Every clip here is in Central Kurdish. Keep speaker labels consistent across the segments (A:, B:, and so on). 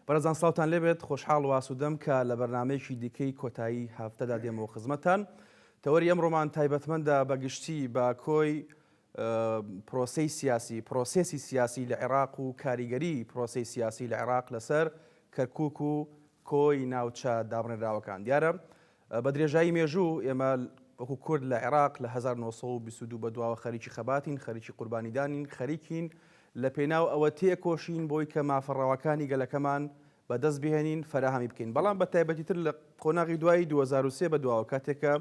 A: بەرەزان ساڵتان لێبێت خۆشحاڵ واسوودەم کە لە بەرنامەیەکی دیکەی کۆتایی هەفتەدا دێمەوە خزمەتان. تەوەری ئەمڕۆمان تایبەتمەندە بەگشتی بە کۆی پرۆسێسی سیاسی لە عێراق و کاریگەری پرۆسەی سیاسی لە عێراق لەسەر کەرکووک و کۆی ناوچە دابڕێنراوەکان. دیارە بە درێژایی مێژوو ئێمە وەکو کورد لە عێراق لە 1922 بەدواوە خەریکی خەباتین، خەریکی قوربانیدانین، خەریکین لە پێناو ئەوە تێکۆشین بۆی کە مافەڕاوەکانی گەلەکەمان بەدەست بهێنین فەرەهەمی بکەین. بەڵام بە تایبەتیتر لە قۆناغی دوایی 2023 بەدواوە کاتێکە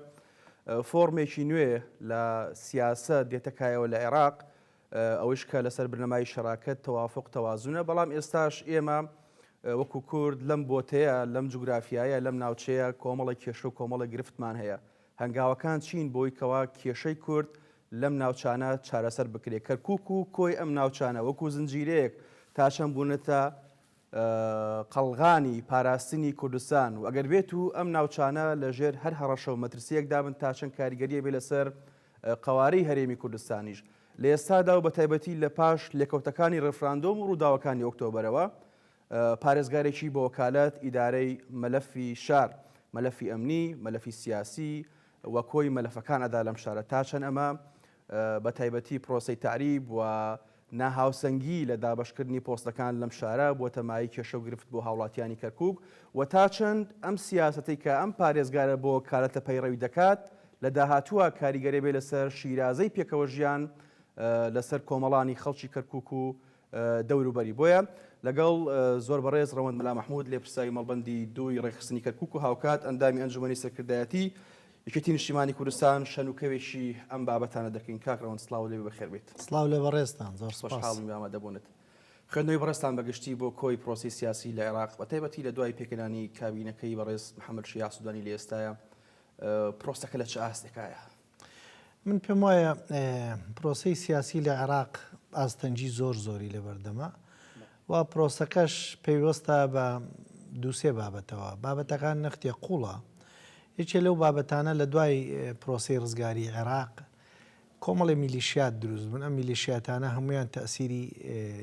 A: فۆرمێکی نوێ لە سیاسە دێتەکایەوە لە عێراق، ئەوش کە لەسەر بنەمای شەراکەت تەوافق تەوازونە. بەڵام ئێستاش ئێمە وەکو کورد لەم بۆتەیە، لەم جوگرافیایە، لەم ناوچەیە کۆمەڵی کێشە و کۆمەڵی گرفتمان هەیە. هەنگاوەکان چین بۆی کەوا کێشەی کورد لەم ناوچانە چارەسەر بکرێت. کەرکووک و کۆی ئەم ناوچانە وەکو زنجیرەیەک تا چەند بوونەتە قەڵغانی پاراستنی کوردستان و ئەگەر بێت و ئەم ناوچانە لەژێر هەر هەڕەشە و مەترسیەک دابن تا چەند کاریگەریە بێ لەسەر قەوارەی هەرێمی کوردستانیش. لە ئێستادا و بە تایبەتی لە پاش لێکەوتەکانی ڕێفراندۆم و ڕووداوەکانی ئۆکتۆبەرەوە پارێزگارێکی بە وەکالەت ئیدارەی مەلەفی شار، مەلەفی ئەمنی، مەلەفی سیاسی وە کۆی مەلەفەکان ئەدا لەم شارە تا چەند ئەمە بە تایبەتی پرۆسەی تعریب و ناهاوسەنگی لە دابەشکردنی پۆستەکان لەم شارە بۆ تەمایی کێشە و گرفت بۆ هاوڵاتیانی کەرکووک و تا چەند ئەم سیاسەتەی کە ئەم پارێزگارە بۆ کارەتە پەیڕەوی دەکات لە داهاتووە کاریگەری بێ لەسەر شیرازەی پێکەوە ژیان لەسەر کۆمەڵانی خەڵکی کەرکووک و دەوروبەری. بۆیە لەگەڵ زۆر بەڕێز ڕەوەند مەلا مەحموود لێپرسایی مەڵبەندی دووی ڕێخستنی کەرکووک و هاوکات ئەندامی ئەنجومەنی سەرکردایەتی یەکێتی نیشتیمانی کوردستان شەنوکەوێکی ئەم بابەتانە دەکەین. کاک ڕەوەند سڵاو لێ بەخێر بێت.
B: سڵاو لێ بەڕێزتان، زۆر
A: خۆشحاڵم ئامادەبوونت. خوێندنەوەی بەڕێزتان بەگشتی بۆ کۆی پرۆسی سیاسی لە عێراق بە تایبەتی لە دوای پێکەنانی کابینەکەی بەڕێز محەممەد شیاع سوودانی لە ئێستاە پرۆسەکە لە چه ئاستێکایە؟
B: من پێم وایە پرۆسەی سیاسی لە عێراق ئاستەنجی زۆری لەبەردەمە و پرۆسەکەش پەیوەستە بە دووسێ بابەتەوە. بابەتەکان نەختێ قوڵە. یەکێ لەو بابەتانە لە دوای پرۆسەی ڕزگاری عێراق کۆمەڵی میلیشیات دروست بوون. ئەم میلیشیاتانە هەمویان تەئسیری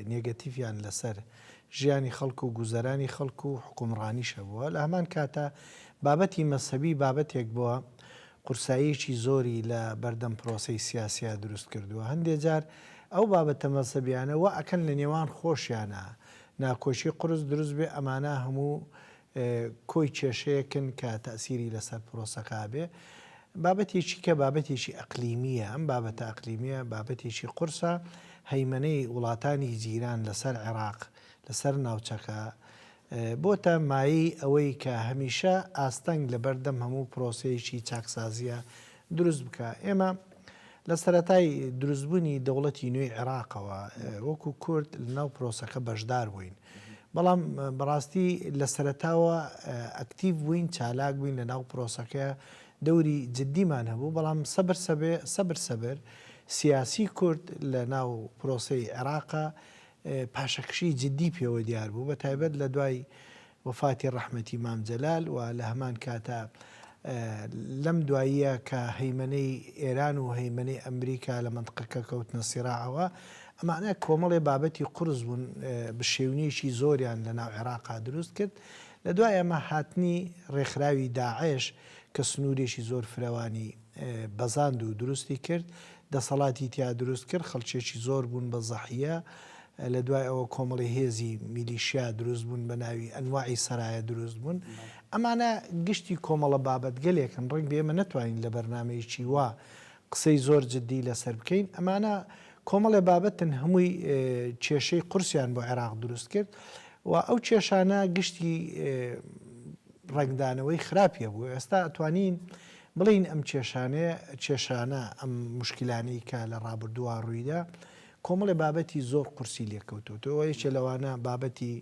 B: نێگەتیڤیان لەسەر ژیانی خەڵکو و گوزەرانی خەڵکو و حکومڕانیشە بووە. لە هەمان کاتە بابەتی مەسەبی بابەتێک بووە قورساییەکی زۆری لە بەردەم پرۆسەی سیاسیە دروست کردووە. هەندێک جار ئەو بابەتە مەسەبیانە وە ئەکەن لە نێوان خۆشیانە ناکۆشی قورس دروست بێ، ئەمانە هەموو کۆی کێشەیەکن کە تەئسیری لەسەر پرۆسەکە بێ. بابەتێکی کە بابەتێکی ئەقلیمیە، ئەم بابەتە ئەقلیمیە بابەتێکی قورسە هەیمەنەی وڵاتانی جیران لەسەر عێراق لەسەر ناوچەکە بۆتە مایی ئەوەی کە هەمیشە ئاستەنگ لە بەردەم هەموو پرۆسەیەکی چاکسازیە دروست بکە. ئێمە لە سەرەتای دروستبوونی دەوڵەتی نوێی عێراقەوە وەکو کورد لەناو پرۆسەکە بەشدار بووین، بەڵام بەڕاستی لە سەرەتاوە ئەکتیڤ بووین، چالاک بووین لە ناو پرۆسەکە، دەوری جددیمان هەبوو. بەڵام سەبر سیاسی کورد لە ناو پرۆسەی عێراقە پاشەکشی جددی پێوە دیار بوو، بە تایبەت لە دوای وەفاتی ڕەحمەتی مام جەلال و لە هەمان کاتە لەم دواییە کە هەیمەنەی ئێران و هەیمەنەی ئەمریکا لە منطقەکە کەوتنە سیراعەوە، ئەمانە کۆمەڵێ بابەتی قورس بوون بشێونیشی زۆریان لە ناو عێراقا دروست کرد. لە دوای ئەمە هاتنی ڕێکخراوی داعش کە سنوورێکی زۆر فرەوانی بەزاند و دروستی کرد، دەسەڵاتی تیا دروست کرد، خەڵکێکی زۆر بوون بە زەحیە. لە دوای ئەوە کۆمەڵی هێزی میلیشیا دروست بوون، بە ناوی ئەنواعی سەرایە دروست بوون. ئەمانە گشتی کۆمەڵە بابەت گەلێکن، ڕنگ بێمە نەتوانین لە بەرنامەیەکی وا قسەی زۆر جددی لەسەر بکەین. ئەمانە کۆمەڵێ بابەتن هەمووی کێشەی قورسیان بۆ عێراق دروست کرد و ئەو کێشانە گشتی ڕنگدانەوەی خراپیە بوو. ئێستا ئەتوانین بڵین ئەم کێشانە ئەم مشکلانەی کە لە ڕابردووە ڕوویدا کۆمەڵێ بابەتی زۆر قورسی لێکەوتوتەوە. یەکێ لەوانە بابەتی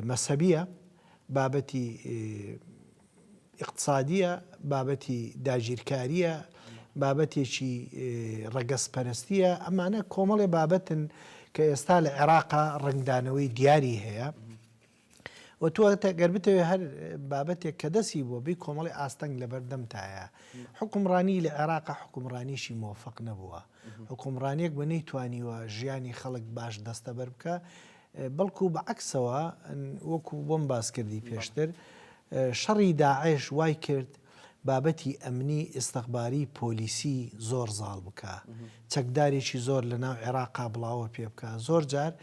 B: مەسەبیە، بابەتی اقتصادیە، بابەتی داگیرکاریە، بابەتێکی ڕەگەزپەرستیە. ئەمانە کۆمەڵێ بابەتن کە ئێستا لە عێراقا ڕنگدانەوەی دیاری هەیە و تۆ گەر بتەوێ هەر بابەتێک کە دەسی بۆ بی کۆمەڵی ئاستەنگ لە بەردەمتایە. حکومڕانی لە عێراقا حکومڕانیشی مۆفەق نەبووە، حکومڕانیەک بە نەیتوانیوە ژیانی خەڵک باش دەستەبەر بکە بەڵکو بەعکسەوە وەکو بۆم باس کردی پێشتر شەڕی داعش وای کرد بابەتی ئەمنی ئستەخباری پۆلیسی زۆر زاڵ بکە چەکدارێکی زۆر لە ناو عێراقا بڵاوە پێ بکە زۆر جار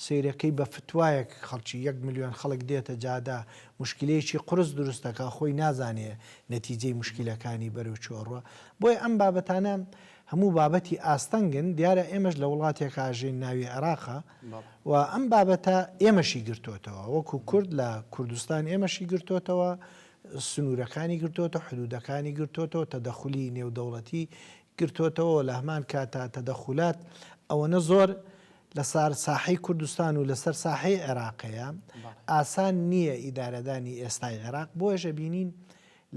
B: سیرەکەی بە فتوایەک خەڵکی 1 ملیۆن خەڵک دێتە جادا مشکلەیەکی قرس دروستەکە خۆی نازانێ نەتیجەی مشکلەکانی بەرەو چۆڕوە بۆی ئەم بابەتانە هەموو بابەتی ئاستەنگن دیارە ئێمەش لە وڵاتێک ئاژین ناوی عێراقا و ئەم بابەتە ئێمەشی گرتوتەوە وەکو کورد لە کوردستان ئێمەشی گرتوتەوە سنوورەکانی گرتوتە حدودەکانی گرتوتەوە تەدەخولی نێودەوڵەتی گرتوتەوە لە هەمان کاتا تەدەخولات ئەوەنە زۆر لەسەر ساحەی کوردستان و لەسەر ساحەی عێراقەیە ئاسان نییە ئیدارەدانی ئێستای عێراق بۆیە بینین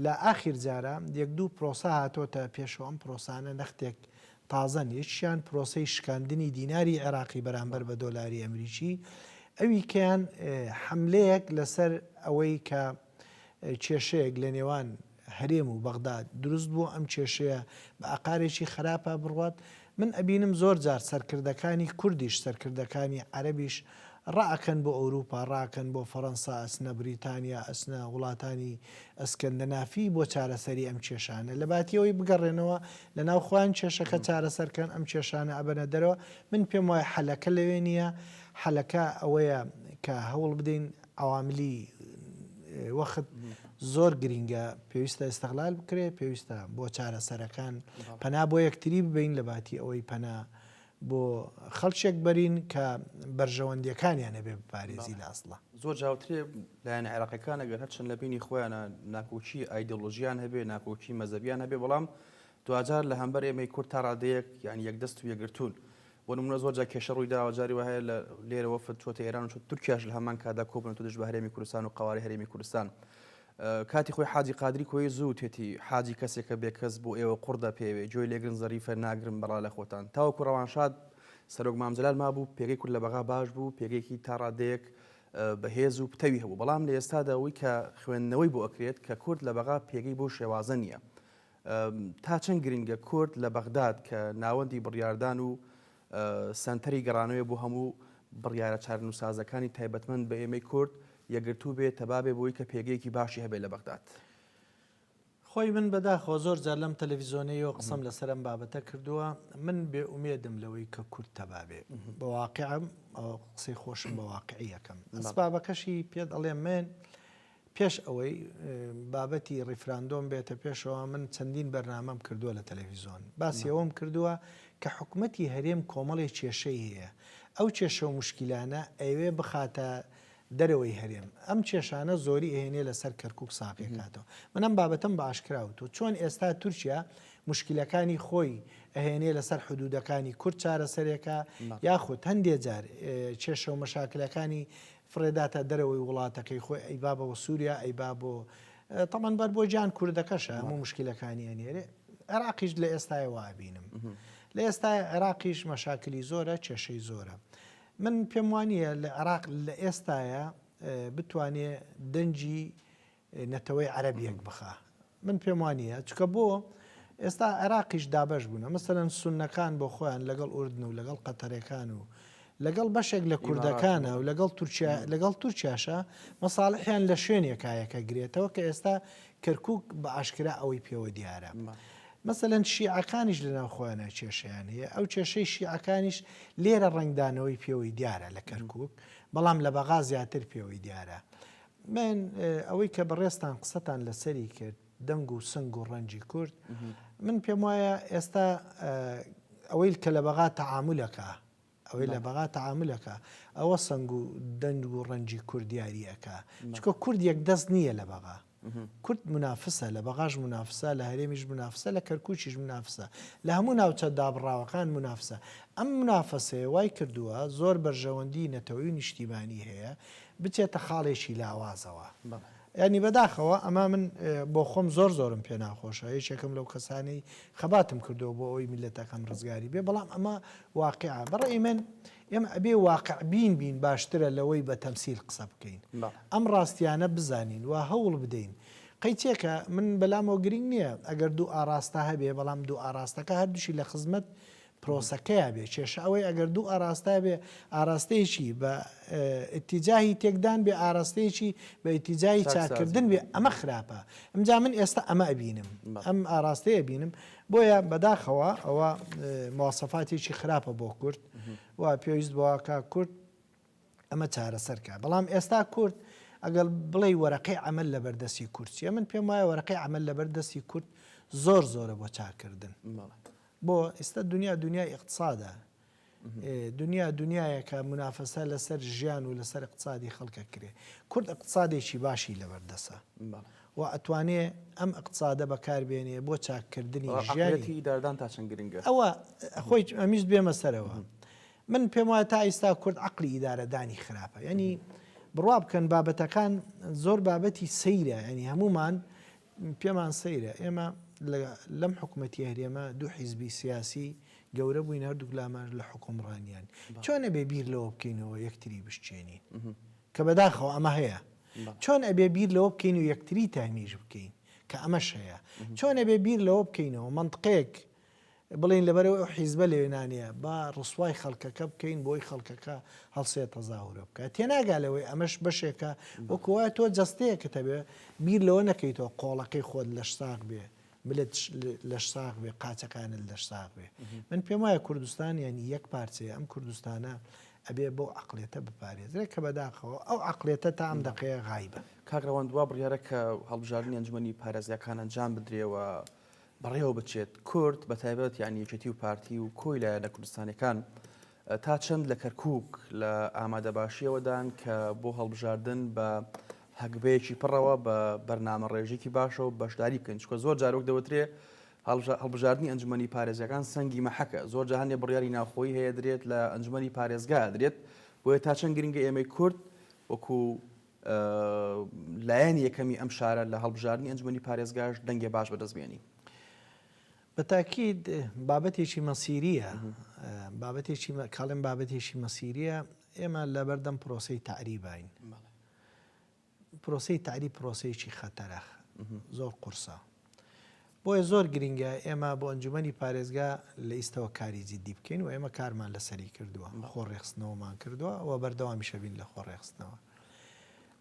B: لە ئاخیر جارە 1-2 پرۆسە هاتۆتە پێشەوە ئەم پرۆسانە نەختێک تازە یەکیان پرۆسەی شکاندنی دیناری عێراقی بەرامبەر بە دۆلاری ئەمریکی ئەوی کەیان حملەیەک لەسەر ئەوەی کە کێشەیەک لە نێوان هەرێم و بەغداد دروست بوو ئەم کێشەیە بە ئاقارێکی خراپە بڕوات من ئەبینم زۆر جار سەرکردەکانی کوردیش سەرکردەکانی عەرەبیش ڕائەکەن بۆ ئەوروپا ڕاکەن بۆ فەڕەنسا ئەسنە بریتانیا ئەسنە وڵاتانی ئەسکەندەنافی بۆ چارەسەری ئەم کێشانە لە باتیەوەی بگەڕێنەوە لە ناو خۆیان کێشەکە چارەسەرکەن ئەم کێشانە ئەبەنە دەرەوە من پێم وایە حەلەکە لەوێ نییە حەلەکە ئەوەیە کە هەوڵ بدەین عواملی وەخت زۆر گرینگە پێویستە ئستەغلال بکرێ پێویستە بۆ چارەسەرەکان پەنا بۆ یەکتری ببین لە باتی ئەوەی پەنا بۆ خەڵچێک بەرین کە بەرژەوەندیەکانیان هەبێ بپارێزی لە ئەسڵە
A: زۆر جاوترێ لایەن عێراقیەکان ئەگەر هەرچەند لە بینی خۆیانە ناکۆچی ئایدۆلۆژیان هەبێ ناکۆچی مەزەبیان هەبێ بەڵام دوجار لە هەمبەر ئێمەی کورد تا ڕادەیەک یعنی یەکدەست و یەکگرتوون بۆ نمونە زۆر جا کێشە ڕووی داوە جاری وهەیە لە لێرەوە چۆتە ئێران و چۆت تورکیاش لە هەمان کادا کۆبن توش بە هەرێمی کوردستان و قەواری هەرێمی کوردستان کاتی خۆی حاجی قادری کۆی زوو تێتی حاجی کەسێکە بێکەس بۆ ئێوە قوڕدا پێوێ جۆی لێگرن زەریفە ناگرن بەڵا لە خۆتان تاوەکو ڕەوانشاد سەرۆک مامجلال مابوو پێگەی کورد لە بەغا باش بوو پێگەیەکی تا ڕادەیەک بەهێز و پتەوی هەبوو بەڵام لە ئێستادا ئەوەی کە خوێندنەوەی بۆ ئەکرێت کە کورد لە بەغا پێگەی بۆ شێوازە نییە تا چەند گرنگە کورد لە بەغداد کە ناوەندی بڕیاردان و سنتەری گەڕانەوەی بۆ هەموو بڕیارە چارەنووسازەکانی تایبەتمەند بە ئێمەی کورد یەکگرتوو بێت تەبابێ بۆی کە پێگەیەکی باشی هەبێت لە بەغداد
B: خۆی من بەداخەوە زۆر جار لەم تەلەڤیزۆنەیەوە قسەم لەسەرم بابەتە کردووە من بێ ئومێدم لەوەی کە کورد تەبابێ بە واقعم قسەی خۆشم بە واقعی یەکەم ئەسبابەکەشی پێ دەڵێم من پێش ئەوەی بابەتی ڕیفراندۆم بێتە پێشەوە من چەندین بەرنامەم کردووە لە تەلەڤیزۆن باسی ئەوم کردووە کە حکوومەتی هەرێم کۆمەڵی کێشەی هەیە ئەو کێشە و مشکلانە ئەوێ بخاتە دەرەوەی هەرێم ئەم کێشانە زۆری ئەهێنێ لەسەر کەرکووک ساقی کاتەوە منم بابەتم بە ئاشکراوت و چۆن ئێستا تورکیا مشکلەکانی خۆی ئەهێنێ لەسەر حدودەکانی کورد چارەسەرێکە یاخود هەندێک جار کێشە و مەشاکلەکانی فرێداتە دەرەوەی وڵاتەکەی خۆی ئەیبا بۆ سووریا ئەیبا بۆ تەمان بەر بۆ گیان کوردەکەشە هەموو مشکلەکانی ئەنێرێ عێراقیش لە ئێستایەوە بینم لە ئێستا عێراقیش مەشاکلی زۆرە کێشەی زۆرە من پێم وانییە لە عێراق لە ئێستاە بتوانێ دەنجی نەتەوەی عەرەبیەک بخە من پێم وانییە چکە بۆ ئێستا عێراقیش دابەش بوون مەسەرەن سونەکان بۆ خۆیان لەگەڵ ئوردن و لەگەڵ قەتەرەکان و لەگەڵ بەشێک لە کوردەکانە و لەگەڵ تورکیاشە مەساڵحیان لە شوێنێکایەکە گرێتەوە کە ئێستا کەرکووک بە ئاشکرا ئەوەی پێوە دیارە مەسەلەن شیعەکانیش لەناو خۆیانە کێشەیان هەیە ئەو کێشەی شیعەکانیش لێرە ڕنگدانەوەی پێوەی دیارە لە کەرکووک بەڵام لە بەغا زیاتر پێوەی دیارە من ئەوەی کە بەڕێستان قسەتان لەسەری کرد دەنگ و سنگ و ڕەنجی کورد من پێم وایە ئێستا ئەوەی کە لە بەغا تەعاملەکە ئەوەی لە بەغا تەعاملەکە ئەوە سنگ و دەنگ و ڕەنجی کوردیاریەکە چکە کورد یەک دەست نییە لە بەغا کورد منافسە لە بەغاش منافسە لە هەرێمیش منافسە لە کەرکووچیش منافسە لە هەموو ناوچە دابڕاوەکان منافسە ئەم منافسەیە وای کردووە زۆر بەرژەوەندی نەتەوەی نیشتیمانی هەیە بچێتە خاڵێکی لاوازەوە ینی بەداخەوە ئەمە من بۆ خۆم زۆرم پێ ناخۆشە یەکێکم لەو کەسانی خەباتم کردەوە بۆ ئەوی میلەتەکەم ڕزگاری بێ بەڵام ئەمە واقعە بەڕێی من ئێمە ئەبێ واقع بین باشترە لەوەی بە تەمسیل قسە بکەین ئەم ڕاستیانە بزانین و هەوڵ بدەین قەیچێکە من بەلامەوە گرنگ نییە ئەگەر دوو ئاراستە هەبێ بەڵام دوو ئاراستەکە هەردووشی لە خزمەت پرۆسەکەیا بێ کێشە ئەوەی ئەگەر دوو ئاراستا بێ ئاراستەیەکی بە ئتیجاهی تێکدان بێ ئاراستەیەکی بە ئتیجاهی چاکردن بێ ئەمە خراپە ئەمجا من ئێستا ئەمە ئەبینم ئەم ئاراستەیە بینم بۆیە بەداخەوە ئەوە مواصفاتێکی خراپە بۆ کورد و پێویست بۆ کا کورد ئەمە چارەسەرکە بەڵام ئێستا کورد ئەگەڵ بڵێ وەرەقەی عمل لە بەردەستی کورسیە من پێم وایە وەرەقەی عمل لە بەردەستی کورد زۆرە بۆ چاکردن بۆ ئێستا دنیای اقتصادە دنیایەکە منافەسە لەسەر ژیان و لەسەر اقتصادی خەڵکە کرێ کورد اقتصادێکی باشی لەبەردەسە و ئەتوانێ ئەم اقتصادە بەکاربێنێ بۆ چاکردنی ژیانی
A: داردان تا چەند گرنگە
B: ئەوە خۆی ئەمیش بێمە سەرەوە من پێم وایە تا ئێستا کورد عقلی ئیدارەدانی خراپە ینی بڕوا بکەن بابەتەکان زۆر بابەتی سەیرە ینی هەمومان پێمان سەیرە ئێمە لەم حکوومەتی هەرێمە دوو حیزبی سیاسی گەورە بووین هەردووک لامار لە حکومڕانیان چۆن ئەبێ بیر لەوە بکەینەوە یەکتری بشتێنین کە بەداخەوە ئەمە هەیە چۆن ئەبێ بیر لەوە بکەین و یەکتری تامیژ بکەین کە ئەمەش هەیە چۆن ئەبێ بیر لەوە بکەینەوە منطقەیەک بڵین لەبەرەوە حیزبە لەوێنانە با ڕسوای خەڵکەکە بکەین بۆی خەڵکەکە هەڵسێ تەزاورە بکە تێناگالەوەی ئەمەش بەشێکە وەکووایە تۆ جەستەیەکە بێ بیر لەوە نەکەیتەوە قۆڵەکەی خۆت لەش ساق بێ ملت لەش ساق بێ قاچەکانت لەش ساق بێ من پێم وایە کوردستان ینی یەک پارچەیە ئەم کوردستانە ئەبێ بۆ عقلێتە بپارێزرێت کە بەداخەوە ئەو عقلێتە تا ئەم دقەیە غایبە
A: کاکڕەوەند دووا بڕیارە کە هەڵبژاردننی ئەنجومەنی پارێزیەکان ئەنجام بدرێەوە بەڕێوە بچێت کورد بە تایبەت یانی یەکێتی و پارتی و کۆی لایەنە کوردستانەکان تا چەند لە کەرکووک لە ئامادەباشیەوەدان کە بۆ هەڵبژاردن بە هەگبەیەکی پڕەوە بە بەرنامە ڕێژێکی باشە و بەشداری بکەن چکە زۆر جارۆک دەوترێ هەڵبژاردننی ئەنجومەنی پارێزیەکان سەنگی مەحەکە زۆر جاهانێ بڕیاری ناوخۆی هەیە درێت لە ئەنجومەنی پارێزگا درێت بۆیە تا چەند گرنگە ئێمەی کورد وەکو لایەن یەکەمی ئەم شارە لە هەڵبژاردننی ئەنجومەنی پارێزگاش دەنگێ باش بەدەستبێنی
B: بەتاکید بابەتێکی مەسیریە کاڵێن بابەتێکی مەسیریە ئێمە لە بەردەم پرۆسەی تعریبین پرۆسەی تعریب پرۆسەیەکی خەتەرە زۆر قورسە بۆیە زۆر گرنگە ئێمە بۆ ئەنجومەنی پارێزگا لە ئیستەوە کاری جدی بکەین و ئێمە کارمان لەسەری کردووە خۆڕێخستنەوەمان کردووە و بەردەوامیشە بین لە خۆڕێخستنەوە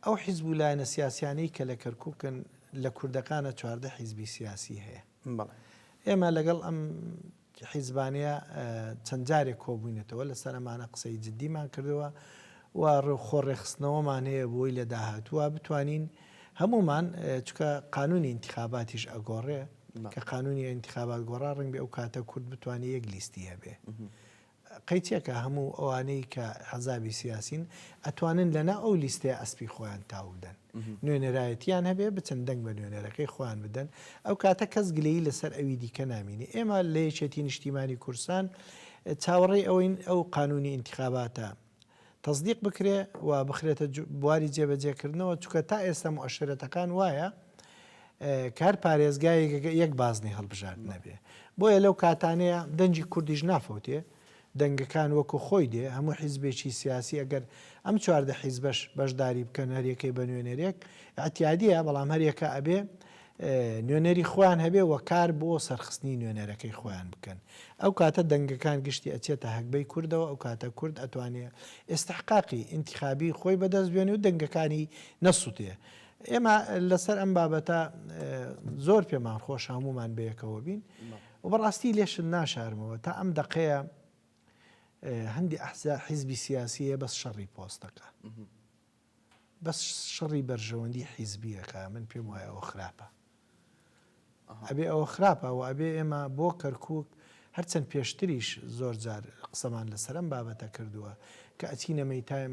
B: ئەو حیزب و لایەنە سیاسیانەی کە لە کەرکووکن لە کوردەکانە 14 حیزبی سیاسی هەیە ئێمە لەگەڵ ئەم حیزبانەیە چەند جارێک کۆبووینێتەوە لەسەر ئەمانە قسەی جدیمان کردەوە و خۆڕێخستنەوەمان هەیە بۆی لە داهاتووە بتوانین هەمومان چکە قانونی انتخاباتیش ئەگۆڕێ کە قانونی انتخابات گۆڕا ڕنگ بێ ئەو کاتە کورد بتوانێت یەک لیستی هەبێ قەیچێکە هەموو ئەوانەی کە حەزابی سیاسین ئەتوانن لەنا ئەو لیستەیە ئەسپی خۆیان تاو بدەن نوێنەرایەتیان هەبێ بچەن دەنگ بە نوێنەرەکەی خۆیان بدەن ئەو کاتە کەس گلەیی لەسەر ئەوی دیکە نامینی ئێمە لە یەکێتی نیشتیمانی کوردستان چاوەڕێی ئەوین ئەو قانونی انتخاباتە تەصدیق بکرێ و بخرێتە بواری جێبەجێکردنەوە چکە تا ئێستا مؤشرەتەکان وایە کار پارێزگایەک یەک بازنی هەڵبژارد نەبێ بۆیە لەو کاتانەیە دەنجی کوردیش نافەوتێ دەنگەکان وەکو خۆی دێ هەموو حیزبێکی سیاسی ئەگەر ئەم 14 حیزبەش بەشداری بکەن هەریەکەی بە نوێنەرێک ئەتیادیە بەڵام هەریەکە ئەبێ نوێنەری خۆیان هەبێ و کار بۆ سەرخستنی نوێنەرەکەی خۆیان بکەن ئەو کاتە دەنگەکان گشتی ئەچێتە هەکبەی کوردەوە ئەو کاتە کورد ئەتوانێت ئێستحقاقی انتخابی خۆی بەدەست بێنێ و دەنگەکانی نەسووتێ ئێمە لەسەر ئەم بابەتە زۆر پێمان خۆش هەمومان بەیەکەوە بین و بەڕاستی لێشن ناشارمەوە تا ئەم دقەیە هەندی حیزبی سیاسیە بەس شەڕی پۆستەکە بەس شەڕی بەرژەوەندی حیزبیەکە من پێم وایە ئەوە خراپە ئەبێ ئەوە خراپە و ئەبێ ئێمە بۆ کەرکووک هەرچەند پێشتریش زۆر جار قسەمان لەسەرم بابەتە کردووە کە ئەچینە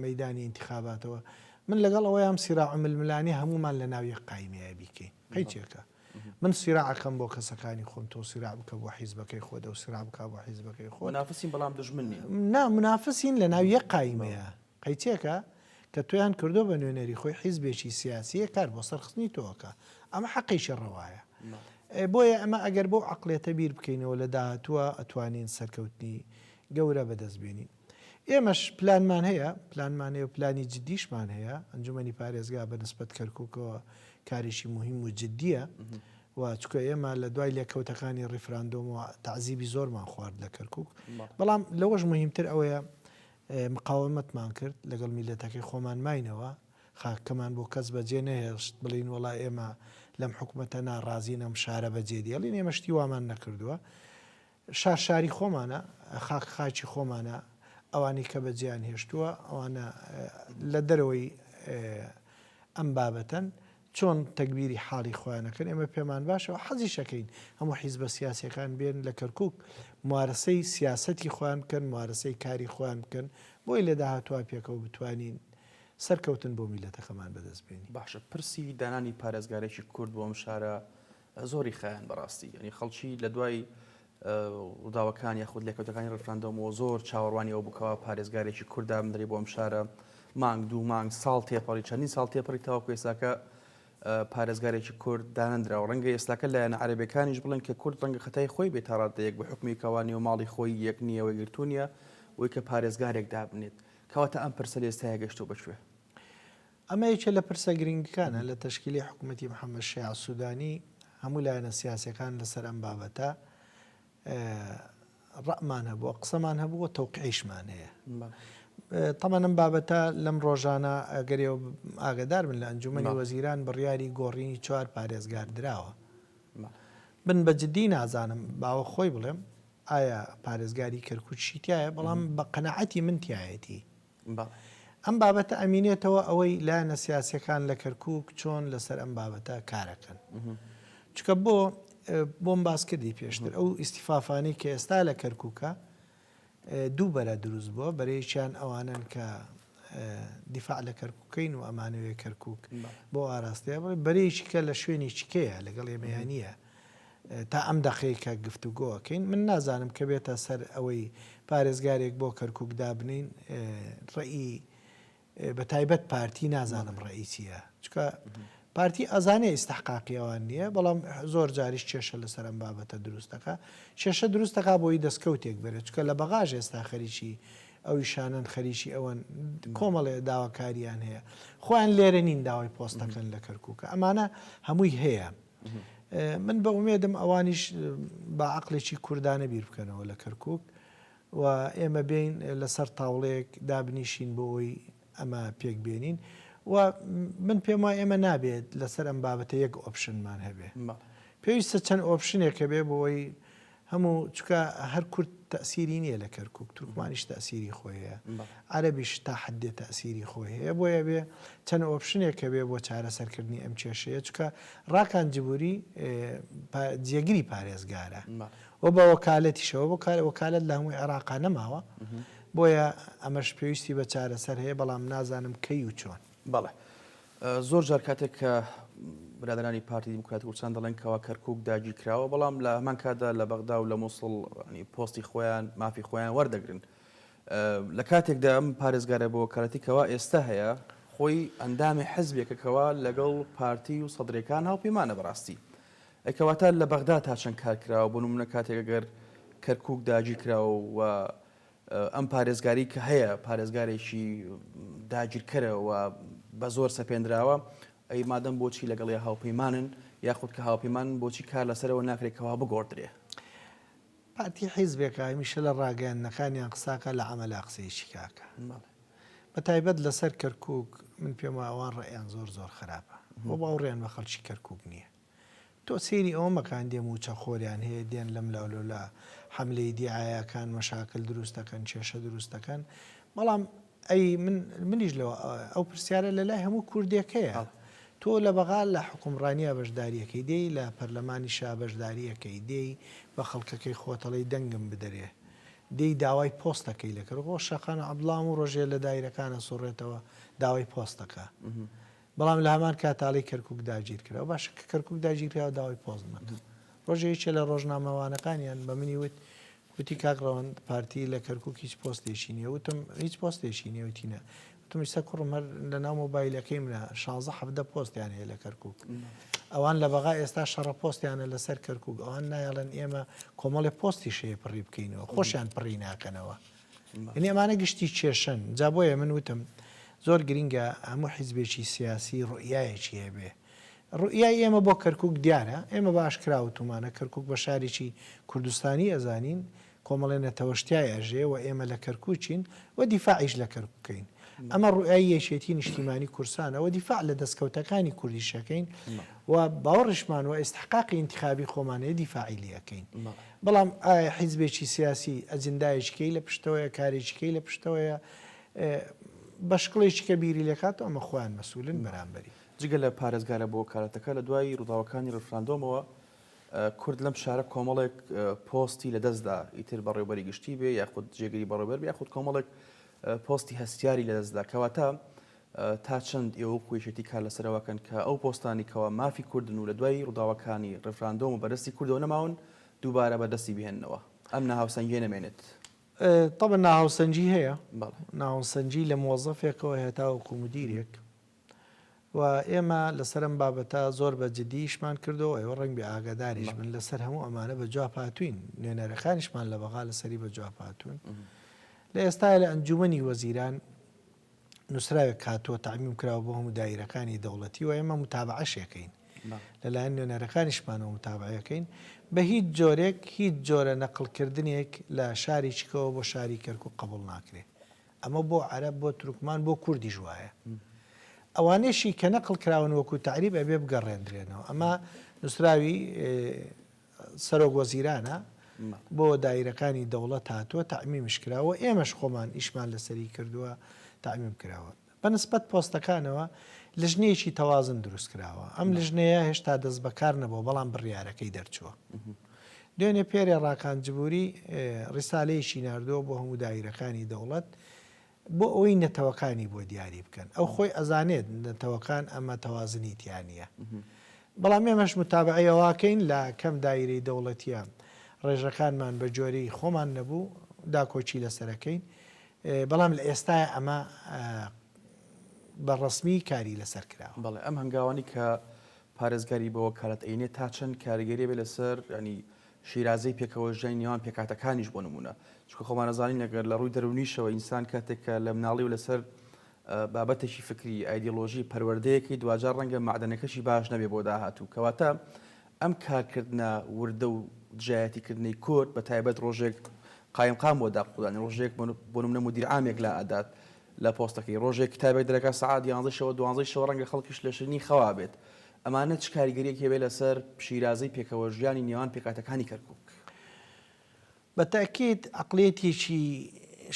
B: مەیدانی انتخاباتەوە من لەگەڵ ئەوەی ئەم سیراع ململانی هەمومان لە ناوی قایمەیە بیکەین قەیچێکە من سیراعەکەم بۆ کەسەکانی خۆم تۆ سیراع بکە بۆ حیزبەکەی خۆ دە و سیراع بکە بۆ حیزبەکەی خۆ
A: منافسین بەڵام دژمن نین
B: نا منافسین لە ناو یەک قایمەیە قەیچێکە کە تۆیان کردو بە نوێنەری خۆی حیزبێکی سیاسیە کار بۆ سەرخستنی تۆکە ئەمە حەقیشی ڕەوایە بۆیە ئەمە ئەگەر بۆ عقلێتە بیر بکەینەوە لە داهاتووە ئەتوانین سەرکەوتنی گەورە بەدەستبێنین ئێمەش پلانمان هەیە و پلانی جدیشمان هەیە ئەنجومەنی پارێزگا بە نسبەت کەرکووکەوە کاریشی مهم و جدیە و چکە ئێمە لە دوای لێکەوتەکانی ڕیفراندۆم و تعزیبی زۆرمان خوارد لە کەرکووک بەڵام لەوەش مهمتر ئەوەیە مقاومەتمان کرد لەگەڵ میلەتەکەی خۆمان ماینەوە خاکەمان بۆ کەس بەجێ نەهێشت بڵین وڵا ئێمە لەم حکوومەتە ناڕازینەم شارە بەجێ دیێڵین ئێمە شتی وامان نەکردووە شاری خۆمانە خاکی خۆمانە ئەوانی کە بەجیان هێشتووە ئەوانە لە دەرەوەی ئەم بابەتەن چۆن تەکبیری حاڵی خۆیانەکەن ئێمە پێمان باشەوە حەزی شەکەین هەموو حیزبە سیاسیەکان بێن لە کەرکووک مارەسەی سیاسەتی خۆیان بکەن مارەسەی کاری خۆیان بکەن بۆی لە داهاتوە پێکەوە بتوانین سەرکەوتن بۆ میلەتەکەمان بەدەست بێنی
A: باشە پرسی دانانی پارێزگارێکی کورد بۆ ئەم شارە زۆری خایەن بەڕاستی ینی خەڵکی لە دوای ڕووداوەکان یاخود لێکەوتەکانی ڕفراندۆمەوە زۆر چاوەڕوانی ئەو بکەوە پارێزگارێکی کووردا بندری بۆ ئەم شارە مانگ دوو مانگ ساڵ تێپەڕی چەندین ساڵ تێپەڕی تاوەکو ئێستاکە پارێزگارێکی کورد دانەندراوە ڕەنگە ئێستاکە لایەنە عەرەبیەکانیش بڵێن کە کورد ڕەنگە خەتای خۆی بێت تا ڕادەیەک بە حکمی کەوانی و ماڵی خۆی یەک نییەوەی گرتوونیە وی کە پارێزگارێک دابنێت کەواتە ئەم پرسە لە ئێستاە گەشتۆ بەکوێ
B: ئەمە یەکێ لە پرسە گرنگەکانە لە تەشکیلی حکوومەتی محەممەد شیع سوودانی هەموو لایەنە سیاسەکان لەسەر ئەم بابەتە ڕەمان هەبووە قسەمان هەبووە تەوقعیشمان هەیە تەمەنم بابەتە لەم ڕۆژانە ئەگەرێەوە ئاگدار بن لە ئەنجومەنی وەزیران بڕیاری گۆڕینی 4 پارێزگار درراوە بن بەجددی نازانم باوە خۆی بڵێم ئایا پارێزگاری کەرکووک شیتایە بەڵام بە قەنەعەتی من تایەتی ئەم بابەتە ئەمینێتەوە ئەوەی لایەنە سیاسەکان لە کەرکووک چۆن لەسەر ئەم بابەتە کارەکەن چکە بۆم باس کردی پێشتر ئەو ئیسیفافانی کە ئێستا لە کەرکووکە دوو بەرە دروست بووە بەرەیەکیان ئەوانن کە دیفاع لە کەرکووکەین و ئەمانەوەی کەرکووک بۆ ئاراستەیە بەرەیەکی کە لە شوێنی چکەیە لەگەڵ ئێمەیانە تا ئەم دەقەیەکە گفتوگۆەکەین من نازانم کە بێتە سەر ئەوەی پارێزگارێک بۆ کەرکووک دابنین ڕێی بە تایبەت پارتی نازانم ڕێی چییە چکە پارتی ئەزانێ ئیستحقاقیەوان نییە بەڵام زۆر جاریش کێشە لەسەر ئەم بابەتە دروستەکە کێشە دروستەکە بۆی دەستکەوتێک بێت چکە لە بەغاژ ئێستا خەریکی ئەوی شانن خەریکی ئەوەن کۆمەڵێ داواکاریان هەیە خۆیان لێرە نین داوای پۆستەکەن لە کەرکووکە ئەمانە هەمووی هەیە من بە ئومێدم ئەوانیش بە عەقڵێکی کوردانە بیر بکەنەوە لە کەرکووک و ئێمە بین لەسەر تاوڵەیەک دابنیشین بۆ ئەوی ئەمە پێک بێنین و من پێم وایە ئێمە نابێت لەسەر ئەم بابەتە یەک ئۆپشنمان هەبێ پێویستە چەند ئۆپشنێکە بێ بۆی هەموو چکە هەر کورد تەسیری نییە لە کەرکووک تورکمانیش تەسیری خۆیە عەرەبیش تا حدێ تەسیری خۆی هەیە بۆیە بێ چەند ئۆپشنێکە بێ بۆ چارەسەرکردنی ئەم کێشەیە چکە ڕاکان جبووری جێگیری پارێزگارە و بە وەکالەتیشەوە بۆ وەکالەت لە هەمووی عێراقا نەماوە بۆیە ئەمەش پێویستی بە چارەسەر هەیە بەڵام نازانم کەی و چۆن
A: بەڵێ زۆر جار کاتێک کە برادرانی پارتی دیموکراتی کوردستان دەڵێن کەوا کەرکووک داگیر کراوە بەڵام لە هەمان کاتدا لە بەغدا و لە مووسڵ پۆستی خۆیان مافی خۆیان وەردەگرن لە کاتێکدا ئەم پارێزگارە بۆ وەکالەتیکەوە ئێستا هەیە خۆی ئەندامی حزبێکەکەوە لەگەڵ پارتی و سەدرەکان هاوپەیمانە بەڕاستی ئەکەواتە لە بەغدا تا چەند کار کراوە بۆ نمونە کاتێک ئەگەر کەرکووک داگیر کراوە و ئەم پارێزگاری کە هەیە پارێزگارێکی داگیرکەرەوە بە زۆر سەپێنراوە ئەی مادەم بۆچی لەگەڵی هاوپەیمانن یاخود کە هاوپەیمان بۆچی کار لەسەرەوە ناکرێتەوە بگۆڕدرێ
B: پارتی حیزبێکە هەمیشە لە ڕاگەیاندنەکانیان قساکە لە عەمەلا قسەیشی کاکە بە تایبەت لەسەر کەرکووک من پێم وایە ئەوان ڕێیان زۆر زۆر خراپە بۆ باوەڕیان بە خەڵکی کەرکووک نییە تۆ سێری ئەوە مەکان دێم و چەخۆریان هەیە دێن لەم لاولۆلا حەملەی دیعایەکان مەشاکل دروستەکەن کێشە دروستەکەن بەڵام ئەی منیش لەوە ئەو پرسیارە لە لای هەموو کوردێکەیە تۆ لە بەغا لە حکومڕانیە بەشداریەکەی دێی لە پەرلەمانی شا بەشداریەکەی دێی بە خەڵکەکەی خۆتەڵی دەنگم بدەرێ دێی داوای پۆستەکەی لەکرد خۆ شەقان عەبدوڵڵام و ڕۆژێ لە دایرەکانە سوڕێتەوە داوای پۆستەکە بەڵام لە هەمان کاتاڵی کەرکووک داگیر کرا باشە کە کەرکووک داگیرکراوە داوای پۆست نەکرد ڕۆژێکێ لە ڕۆژنامەوانەکانیان بە منی وتی کاکڕەوەند پارتی لە کەرکووک هیچ پۆستێکی نییە وتم هیچ پۆستێکی نییە وتینە وتم ئیستا کوڕم هەر لە ناو مۆبایلەکەی منە 16 پۆستیان هەیە لە کەرکووک ئەوان لە بەغا ئێستا شەڕە پۆستیانە لەسەر کەرکووک ئەوان نایڵێن ئێمە کۆمەڵی پۆستی شەیە پڕی بکەینەوە خۆشیان پڕی ناکەنەوە ئەنی ئەمانە گشتی کێشن جا بۆیە من وتم زۆر گرینگە هەموو حیزبێکی سیاسی ڕوئیایەکی هەبێ ڕوئای ئێمە بۆ کەرکک دیارە ئێمە باشکراوتمانە کەرکک بە شارێکی کوردستانی ئەزانین کۆمەڵێنە تەوەشتیای ئەژێ و ئێمە لە کەرکوچین و دیفاعیش لە کەرککەین ئەمە ڕوئای یەشێتی نیشتیمانی کورسانەوە دیفاع لە دەستکەوتەکانی کوردیشەکەین و باوەڕشمان و ئێستحقاقی انتخابی خۆمانەیە دیفاعی لەکەین بەڵام ئایا حیزبێکی سیاسی ئەجندایشکەی لە پشتەوەیە کارێکیکەی لە پشتەوەیە بەشکڵێکی کە بیری لێکات ئەمە خۆیان مەسئولن بەرامبەری
A: جگە لە پارێزگارە بۆ کارەتەکە لە دوای ڕووداوەکانی ڕفراندۆمەوە کورد لەم شارە کۆمەڵێک پۆستی لە دەستدا ئیتر بەڕێوبەری گشتی بێ یاخود جێگەری بەڕێوبەر یاخود کۆمەڵێک پۆستی هەستیاری لە دەستدا کەواتە تا چەند ئێوە کوێشێتی کار لەسەرەوەکەن کە ئەو پۆستانی کەەوە مافی کوردن و لە دوای ڕووداوەکانی ڕفراندۆم و بەدەستی کوردەوە نەماون دووبارە بەدەستی بهێننەوە ئەم ناهاوسەنگیە نەمێنێت
B: طبعا ناهاوسەنجی هەیە ناوسەنجی لە مۆزەفێکەوە هێتا وەکو مدیرێک و ئێمە لەسەرم بابەتە زۆر بە جدیشمان کردەوە ئێوە ڕنگ بێ ئاگاداریش من لەسەر هەموو ئەمانە بە جواب هاتوین نوێنەرەکانیشمان لە بەغا لەسەری بە جواب هاتوون لە ئێستا لە ئەنجومەنی وەزیران نووسراوێک هاتووە تعمیم کراوە بۆ هەموو دایرەکانی دەوڵەتی و ئێمە متابعەشەکەین لەلایەن نوێنەرەکانیشمانەوە متابعەکەین بە هیچ جۆرێک هیچ جۆرە نەقلکردنێک لە شارێکەوە بۆ شاری کەرکووک قبول ناکرێت ئەمە بۆ عەرەب بۆ تورکمان بۆ کوردی ژوایە ئەوانێشی کە نەقل کراون وەکو تعریب ئەبێ بگەڕێنرێنەوە ئەمە نووسراوی سەرۆک وەزیرانە بۆ دایرەکانی دەوڵەت هاتووە تعمیمش کراوە ئێمەش خۆمان ئیشمان لەسەری کردووە تعمیم کراوە بەنسبەت پۆستەکانەوە لژنەیەکی تەوازن دروست کراوە ئەم لژنەیە هێشتا دەست بەکار نەبوو بەڵام بڕیارەکەی دەرچووە دوێنێ پێرێ ڕاکانجبوری ڕیسالەیەکی ناردووە بۆ هەموو دایرەکانی دەوڵەت بۆ ئەوەی نەتەوەکانی بۆ دیاری بکەن ئەو خۆی ئەزانێت نەتەوەکان ئەمە تەوازنی تیانە بەڵام ئێمەش متابعەوەکەین لە کەم دایرەی دەوڵەتیە ڕێژەکانمان بە جۆرەی خۆمان نەبوو داکۆچی لەسەرەکەین بەڵام لە ئێستا ئەمە بە ڕسمی کاری لەسەر کراوە
A: بەڵێ ئەم هەنگاوانی کە پارێزگاری بەوە کارەت عینێت تا چەند کاریگەری بێ لەسەر ینی شیرازەی پێکەوە ژای نێوان پێکاتەکانیش بۆ نمونە چکە خۆمانەزانین لەگەر لە ڕووی دەرونیشەوە ئینسان کاتێککە لە مناڵی و لەسەر بابەتێکی فکری ئایدۆلۆژی پەروەردەیەکی دوجار ڕەنگە معدنەکەشی باش نەبێ بۆ داهاتوو کەواتە ئەم کارکردنە وردە و دژایەتیکردنی کورد بە تایبەت ڕۆژێک قایمقام بۆ داقودانی ڕۆژێک بۆ نمونە مدیر عامێک لا ئەدات لە پۆستەکەی ڕۆژێک کتابێک دەرەکە سەعات 11 12 ڕەنگە خەڵکیش لە شنی خەوا بێت ئەمانە چ کاریگەریەک هەبێت لەسەر شیرازەی پێکەوە ژیانی نێوان پێکاتەکانی کەرکووک
B: بەتاکید عقلێتێکی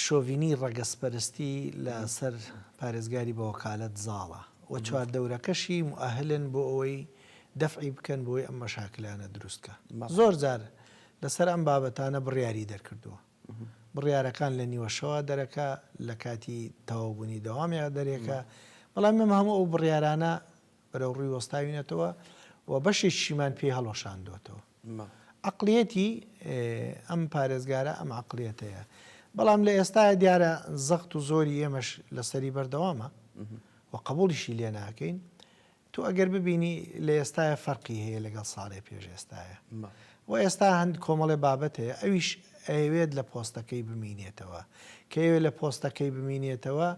B: شۆڤینی ڕەگەسپەرستی لەسەر پارێزگاری بە وەکالەت زاڵە و چواردەورەکەشی موئەهلن بۆ ئەوەی دەفعی بکەن بۆی ئەم مەشاکلانە دروستکە زۆر جار لەسەر ئەم بابەتانە بڕیاری دەرکردووە بڕیارەکان لە نیوەشەوە دەرەکە لە کاتی تەواوبوونی دەوامیان دەرێکە بەڵام ئێمە هەموو ئەو بڕیارانە بەرەو ڕووی وەستاوینێتەوە و بەشێکیشیمان پێی هەڵۆشاندوێتەوە عقلێتی ئەم پارێزگارە ئەم عقلێتەیە بەڵام لە ئێستا دیارە زەخت و زۆری ئێمەش لەسەری بەردەوامە و قبولیشی لێ ناکەین تو ئەگەر ببینی لە ئێستاە فەرقی هەیە لەگەڵ ساڵێ پێش ئێستاە و ئێستا هەند کۆمەڵێ بابەت هەیە ئەویش ئەوێت لە پۆستەکەی بمینێتەوە کە ئەوێ لە پۆستەکەی بمینێتەوە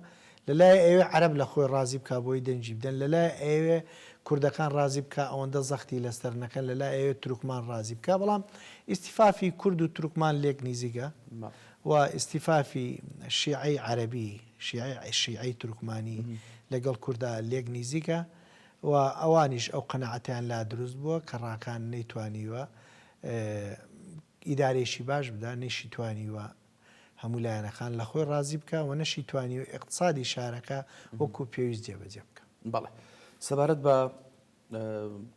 B: لەلای ئەوێ عەرەب لە خۆی ڕازی بکە بۆی دەنجی بدەن لەلای ئەوێ کوردەکان ڕازی بکە ئەوەندە زەختی لەسەر نەکەن لەلای ئەوێ تورکمان ڕازی بکە بەڵام ئیسیفافی کورد و تورکمان لێک نیزیگە و ئیسیفافی شیعەی عەرەبی شیعەی تورکمانی لەگەڵ کووردا لێک نیزیگە و ئەوانیش ئەو قەنەعەتیان لا دروست بووە کە ڕاکان نەیتوانیوە ئیدارێکی باش بدا نەشی توانیوە هەموو لایەنەکان لە خۆی ڕازی بکە و نەشی توانی و اقتصادی شارەکە وەکو پێویست جێبەجێ بکە
A: بەڵێ سەبارەت بە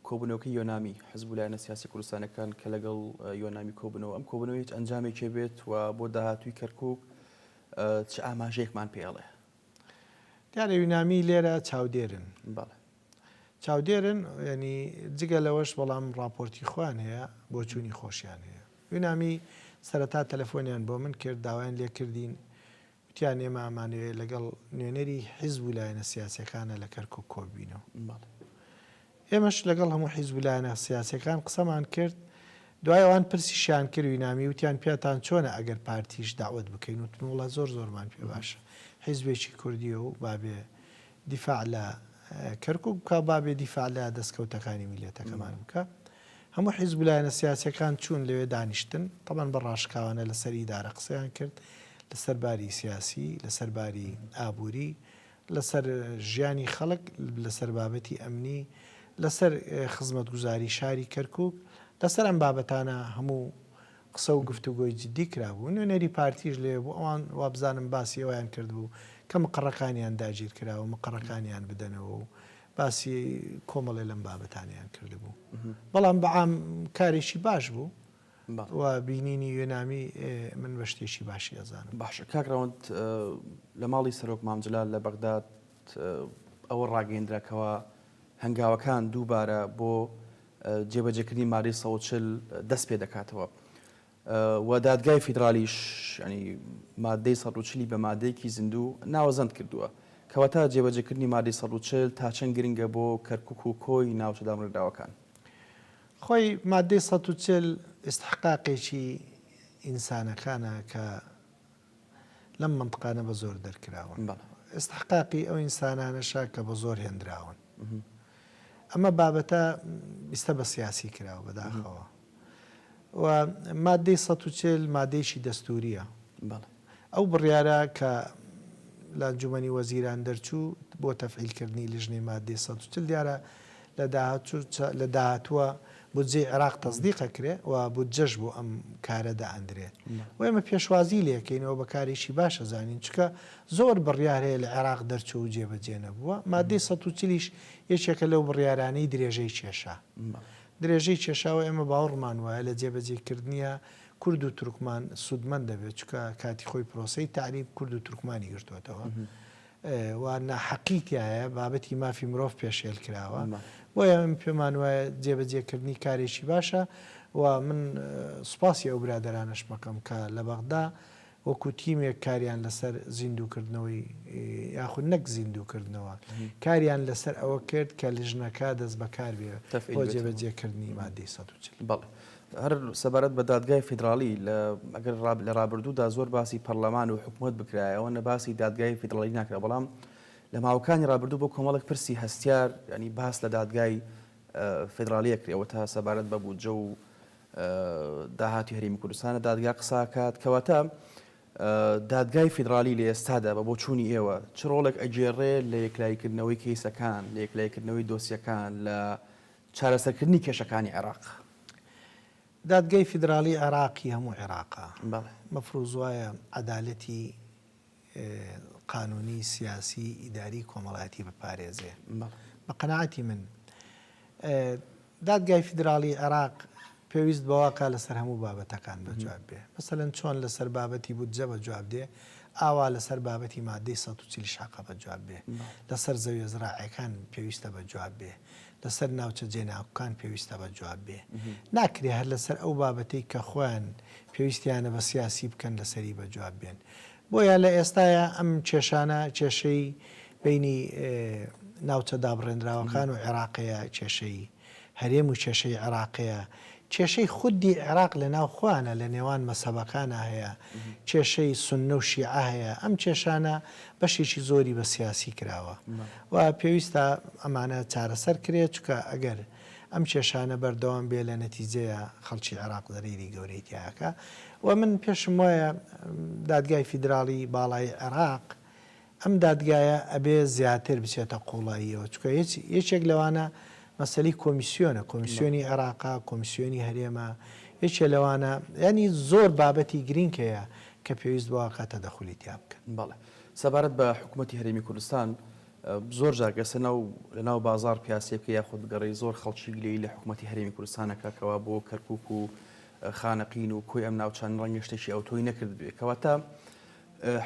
A: کۆبوونەوەکەی یۆنامی حزب لایەنە سیاسی کوردستانەکان کە لەگەڵ یۆنامی کۆبوونەوە ئەم کۆبوونەوە هیچ ئەنجامێکی بێت و بۆ داهاتووی کەرکووک چ ئاماژەیەکمان پێڵێ
B: دیارە یۆنامی لێرە چاودێرن
A: بەڵێ
B: چاودێرن ینی جگە لەوەش بەڵام راپۆرتی خۆیان هەیە بۆ چوونی خۆشیان هەیە یۆنامی سەرەتا تەلەفۆنیان بۆ من کرد داوایان لێ کردین وتیان ئێمە ئامانوێت لەگەڵ نوێنەری حیزب و لایەنە سیاسیەکانە لە کەرکووک کۆبینەوە ئێمەش لەگەڵ هەموو حیزب و لایەنە سیاسیەکان قسەمان کرد دوای ئەوان پرسیشیان کرد یۆنامی وتیان پێتان چۆنە ئەگەر پارتیش داوت بکەین وتم وڵا زۆر زۆرمان پێ باشە حیزبێکی کوردیە و بابێ دیفاع لە کەرکووک بکە بابێ دیفاع لە دەستکەوتەکانی میلەتەکەمان بکە. هەموو حیزب لایەنە سیاسیەکان چوون لەوێ دانیشتن تەبەن بە ڕاشکاوانە لەسەر ئیدارە قسەیان کرد لەسەر باری سیاسی لەسەر باری ئابووری لەسەر ژیانی خەڵک لەسەر بابەتی ئەمنی لەسەر خزمەتگوزاری شاری کەرکووک لەسەر ئەم بابەتانە هەموو قسە و گفتوگۆی جددی کرابوو نوێنەری پارتیش لێ بوو ئەوان وابزانم باسی ئەویان کردبوو کە مقڕەکانیان داگیر کراوە مقڕەکانیان بدەنەوە و باسی کۆمەڵێ لەم بابەتانیان کردبوو بەڵام بەعام کارێکی باش بوو و بینینی وێنامی من بە شتێکی باشی ئەزانم.
A: باشە کاکراوند لە ماڵی سەرۆک مامجلال لە بەغداد ئەوە ڕاگەیەندراکەوە هەنگاوەکان دووبارە بۆ جێبەجێکردنی مادەی 140 دەست پێ دەکاتەوە و دادگای فیدرالیش ینی مادەی 140 بە مادەیەکی زیندوو ناوەزەند کردووە کەواتە جێبەجێکردنی مادەی 140 تا چەند گرنگە بۆ کەرکووک و کۆی ناوچە دامڕێدراوەکان.
B: خۆی مادەی 140 ئستحقاقێکی ئینسانەکانە کە لەم منطقانە بە زۆر دەرکراون ئستحقاقی ئەو ئینسانانەشە کە بە زۆر هێنراون ئەمە بابەتە بیستە بە سیاسی کراوە بەداخەوە و مادەی 140 مادەیەکی دەستوریە ئەو بڕیارە کە لە ئەنجومەنی وەزیران دەرچوو بۆ تەفعیلکردنی لیژنەی مادەی 140 دیارە لە داهاتووە بودجێ عێراق تەصدیقەکرێ و بودجەش بۆ ئەم کارە دائەندرێت و ئێمە پێشوازی لێکەینەوە بە کارێکی باشە زانین چکە زۆر بڕیار هەیە لە عێراق دەرچوو و جێبەجێ نەبووە مادەی 140 یەکێکە لەو بڕیارانەی درێژەی کێشا درێژەی کێشاوە ئێمە باوەڕمان وایە لە جێبەجێکردنیە کورد و تورکمان سوودمەند دەبێت چکە کاتی خۆی پرۆسەی تعریب کورد و تورکمانی گرتوێتەوە و ناحەقیتیایە بابەتی مافی مرۆڤ پێشێل کراوە بۆیە من پێمان وایە جێبەجێکردنی کارێکی باشە و من سوپاسی ئەو برادەرانەش مەکەم کە لە بەغدا وەکو تیمێک کاریان لەسەر زیندووکردنەوەی یاخود نەک زیندووکردنەوە کاریان لەسەر ئەوە کرد کە لیژنەکە دەست بەکار بێ بۆ جێبەجێکردنی مادەی 140.
A: بەڵێ هەر سەبارەت بە دادگای فیدرالی ئەگەر لە ڕابردوودا زۆر باسی پەرلەمان و حکوومەت بکرایەوە نە باسی دادگای فیدرالی ناکرا بەڵام لە ماوەکانی ڕابردوو بۆ کۆمەڵێک پرسی هەستیار ینی باس لە دادگای فیدرالیە کرێەوە تا سەبارەت بە بودجە و داهاتی هەرێمی کوردستانە دادگا قساکات کەواتە دادگای فیدرالی لە ئێستادا بە بۆ چوونی ئێوە چ ڕۆڵێک ئەجێڕێ لە یەکلایکردنەوەی کەیسەکان لە یەکلایکردنەوەی دۆسیەکان لە چارەسەرکردنی کێشەکانی عێراق.
B: دادگای فیدرالی عێراقی هەموو عێراقا مەفروض وایە عەدالەتی قانونی سیاسی ئیداری کۆمەڵایەتی بپارێزێ بە قەناعەتی من دادگای فیدرالی عێراق پێویست بەواکە لەسەر هەموو بابەتەکان بەجواب بێ مەسەلەن چۆن لەسەر بابەتی بودجە بەجواب دێ ئاوا لەسەر بابەتی مادەی 140 شاقە بەجواب بێ لەسەر زەویە زراعیەکان پێویستە بەجواب بێ لەسەر ناوچە جێناوەکان پێویستە بەجواب بێ ناکرێ هەر لەسەر ئەو بابەتەی کە خۆیان پێویستیانە بە سیاسی بکەن لەسەری بەجواب بێن بۆیە لە ئێستاە ئەم کێشانە کێشەی بینی ناوچە دابڕێنراوەکان و عێراقەیە کێشەی هەرێم و کێشەی عێراقەیە کێشەی خودی عێراق لە ناو خوانە لە نێوان مەسەبەکانە هەیە کێشەی سوننە و شیعە هەیە ئەم کێشانە بەشێکی زۆری بە سیاسی کراوە و پێویستە ئەمانە چارەسەر کرێت چکە ئەگەر ئەم کێشانە بەردەوام بێ لە نەتیجەیە خەڵکی عێراق دەرێری گەورەی تیاکە و من پێشم وایە دادگای فیدرالی باڵای عێراق ئەم دادگایە ئەبێ زیاتر بچێتە قوڵاییەوە چکە یەکێک لەوانە مەسەلی کۆمیسیۆنە کۆمیسیۆنی عێراقا کۆمیسیۆنی هەرێمە یەکێ لەوانە ینی زۆر بابەتی گرینگەیە کە پێویست بۆ کاتە دەخولی تیا بکەن.
A: بەڵێ سەبارەت بە حکوومەتی هەرێمی کوردستان زۆر جارگەسە لەناو بازار پیاسێکە یاخود گەڕی زۆر خەڵکی گلەی لە حکوومەتی هەرێمی کوردستانەکەکەوە بۆ کەرکووک و خانەقین و کۆی ئەم ناوچان ڕەنگە شتێکی ئەو تۆی نەکرد بێ کەواتە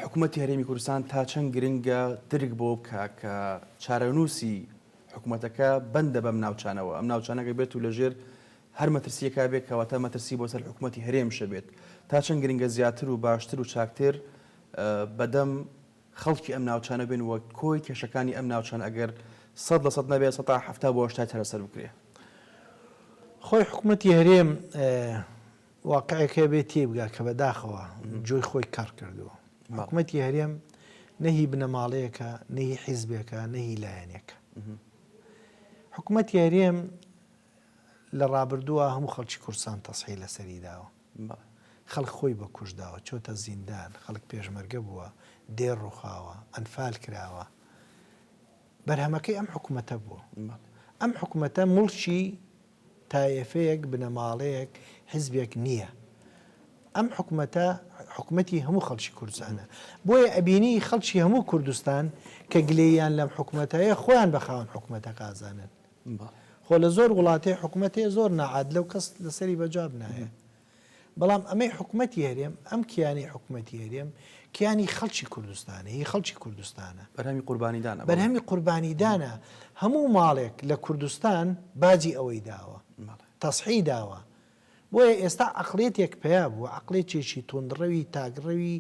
A: حکوومەتی هەرێمی کوردستان تا چەند گرنگە درک بۆ بکە کە چارەنووسی حکوومەتەکە بەندە بەم ناوچانەوە ئەم ناوچانەکە بێت و لەژێر هەر مەترسیەکە بێت کەواتە مەترسی بۆ سەر حکوومەتی هەرێمشە بێت تا چەند گرنگە زیاتر و باشتر و چاکتر بەدەم خەڵکی ئەم ناوچانە بێن وە کۆی کێشەکانی ئەم ناوچان ئەگەر 100% نەبێت 170 بۆ 80 هەرەسەر بکرێ.
B: خۆی حکوومەتی هەرێم واقعەکە بێت تێبگا کە بەداخەوە جۆی خۆی کار کردووە حکوومەتی هەرێم نەهی بنەماڵەیەکە نەهی حیزبێکە نەهی لایەنێکە حکوومەت هەرێم لە ڕابردووە هەموو خەڵکی کوردستان تەسحی لەسەری داوە خەڵک خۆی بە کوژداوە چۆتە زیندان خەڵک پێشمەرگە بووە دێر ڕووخاوە ئەنفال کراوە بەرهەمەکەی ئەم حکوومەتە بووە ئەم حکوومەتە مڵکی تایەفەیەک بنەماڵەیەک حیزبێک نییە ئەم حکوومەتە حکوومەتی هەموو خەڵکی کوردستانە بۆیە ئەبینی خەڵکی هەموو کوردستان کە گلەیان لەم حکوومەتەیە خۆیان بەخاوەن حکوومەتە قازانن خۆ لە زۆر وڵاتەی حکوومەتەیە زۆر نەعادلە و کەس لەسەری بەجاب نایە بەڵام ئەمەی حکوومەتی هەرێم ئەم کیانی حکوومەتی هەرێم کیانی خەڵکی کوردستانە هی خەڵکی کوردستانە
A: بەرهەمی قوربانیدانە
B: بەرهەمی قوربانیدانە هەموو ماڵێک لە کوردستان باجی ئەوەی داوە تەسحی داوە بۆیە ئێستا عقلێتێک پیا بوو عقلێتێکی تۆندڕەوی تاگڕەوی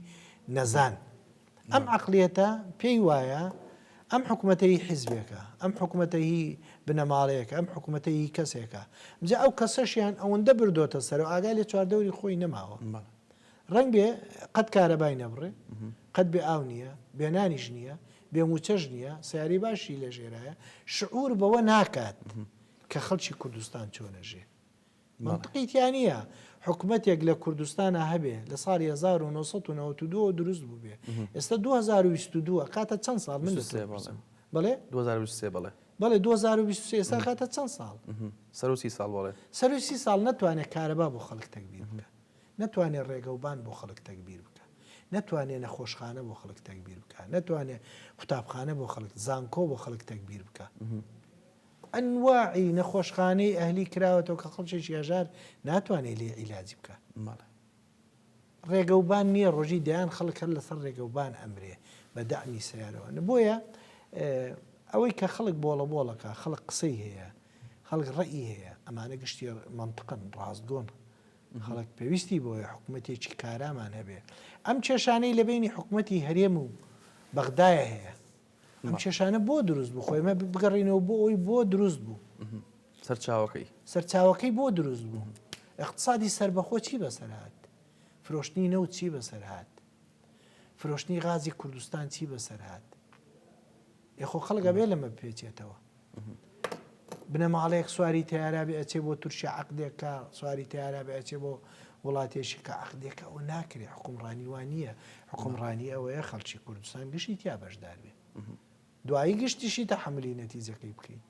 B: نەزان ئەم عقلێتە پێی وایە ئەم حکوومەتەی حیزبێکە ئەم حکوومەتەی بنەماڵەیەکە ئەم حکوومەتەی کەسێکە جا ئەو کەسەشیان ئەوەندە بردۆتە سەر و ئاگای لە چواردەوری خۆی نەماوە ڕەنگ بێ قەت کارەبای نەبڕێ قەت بێ ئاو نییە بێنانیش نییە بێموچەش نییە سیاری باشی لە ژێرایە شعور بەوە ناکات کە خەڵکی کوردستان چۆنەژێ منطقیتیانە حکوومەتێک لە کوردستانە هەبێ لە ساڵی 1992 دروست بوو بێ ئێستا 2022 کاتە چەند ساڵ من بڵێ
A: 2023 بڵێ
B: بەڵێ 2023 ئێستا کاتە چەند ساڵ
A: سەروسی ساڵ بڵێ
B: سەروسی ساڵ نەتوانێت کارەبا بۆ خەڵک تەکبیر بکە نەتوانێت ڕێگەوبان بۆ خەڵک تەکبیر بکە نەتوانێت نەخۆشخانە بۆ خەڵک تەکبیر بکە نەتوانێت قوتابخانە بۆ خەڵک زانکۆ بۆ خەڵک تەکبیر بکە ئەنواعی نەخۆشخانەی ئەهلی کراوەتەوە کە خەڵکێکی هەژار ناتوانێت لێ عیلاجی بکە ڕێگەوبان نییە ڕۆژی دەیان خەڵک هەر لەسەر ڕێگەوبان ئەمرێ بە دامی سیارەوە بۆیە ئەوەی کە خەڵک بۆڵە بۆڵەکە خەڵک قسەی هەیە خەڵک ڕەئی هەیە ئەمانە گشتی منطقن ڕاستگۆن خەڵک پێویستی بۆیە حکوومەتێکی کارامان هەبێ ئەم کێشانەی لە بینی حکوومەتی هەرێم و بەغدایە هەیە ئەم کێشانە بۆ دروست بوو خۆیمە بگەڕینەوە بۆ ئەوی بۆ دروست بوو سەرچاوەکەی بۆ دروست بوو اقتصادی سربەخۆ چی بەسەرهات فرۆشتنی نەوت چی بەسەرهات فرۆشتنی غازی کوردستان چی بەسەرهات یخۆ خەڵگە بێ لەمە بپێچێتەوە بنەماڵەیەک سواری تیارابێ ئەچێ بۆ تورکی عەقدێکە سواری تیارابێ ئەچێ بۆ وڵاتێکی کە عەقدێکە ئەو ناکرێ حکومڕانی وان نییە حکومڕانی ئەوەیە خەڵکی کوردستان گشتی تیا بەشدار بێ دوایی گشتیشی تەحملی نەتیجەکەی بکەین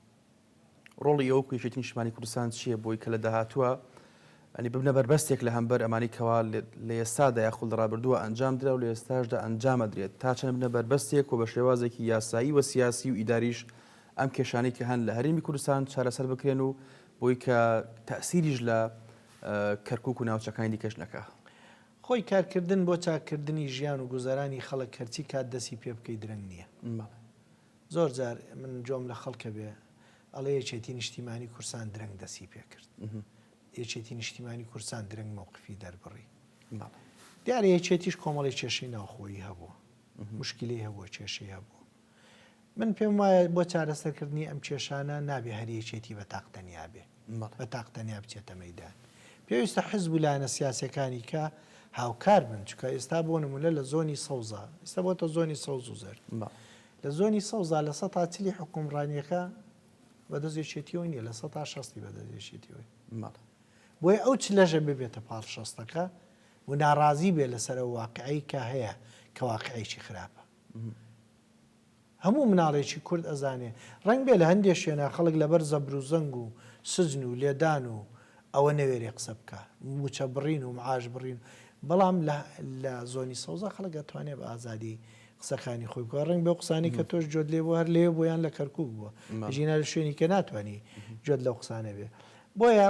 A: ڕۆڵی ئەو کوێشێتی نیشتیمانی کوردستان چییە بۆی کە لە داهاتووە ئەنی ببنە بەربەستێک لە هەمبەر ئەمانی کەوا لە ئێستادا یاخود لە ڕابردووە ئەنجام درا و لە ئێستاشدا ئەنجامە درێت تا چەند بنە بەربەستێک و بە شێوازێکی یاسایی و سیاسی و ئیداریش ئەم کێشانەی کە هەن لە هەرێمی کوردستان چارەسەر بکرێن و بۆی کە تەئسیریش لە کەرکووک و ناوچەکانی دیکەش نەکا
B: خۆی کارکردن بۆ چاکردنی ژیان و گوزارانی خەڵک کەرچی کات دەستی پێ بکەی درەنگ نییە زۆر جار من جۆم لە خەڵکە بێ ئەڵێ یەکێتی نیشتیمانی کورسان درەنگ دەستی پێ کرد یەکێتی نیشتیمانی کورسان درەنگ مووقفی دەربڕی دیارە یەکێتیش کۆمەڵی کێشەی ناوخۆیی هەبووە مشکلی هەبووە کێشەی هەبوو من پێم وایە بۆ چارەسەرکردنی ئەم کێشانە نابێ هەر یەکێتی بە تاقتەنیا بێ بە تاقتەنیا بچێتە مەیدان پێویستە حزب و لایەنە سیاسەکانی کە هاوکار بن چکە ئێستا بۆ نمونە لە زۆنی سەوزە ئێستا بۆتە زۆنی سەوز و زەرد لە زۆنی سەوزە لە ١٠٠ چلی حکومڕانیەکە بەدەستێکێتیەوە نیە لە ١٦ بەدەستێکێتیەوەی بۆیە ئەو چ لەژە ببێتە پاڵ شەستەکە و ناڕازی بێ لەسەر واقعی کە هەیە کە واقعیکی خراپە هەموو مناڵێکی کورد ئەزانێ ڕەنگ بێ لە هەندێک شوێنە خەڵک لەبەر زەبر و زەنگ و سزن و لێدان و ئەوە نەوێرێ قسە بکە موچە بڕین و معاش بڕین بەڵام لە زۆنی سەوزە خەڵک دەتوانێت بە ئازادی قسەکانی خۆی بکە ڕەنگ بە قسانی کە تۆش جۆت لێ بۆ هەر لێ بۆیان لە کەرکووک بووە ژینە لە شوێنی کە ناتوانانی جۆت لەو قسانە بێ بۆیە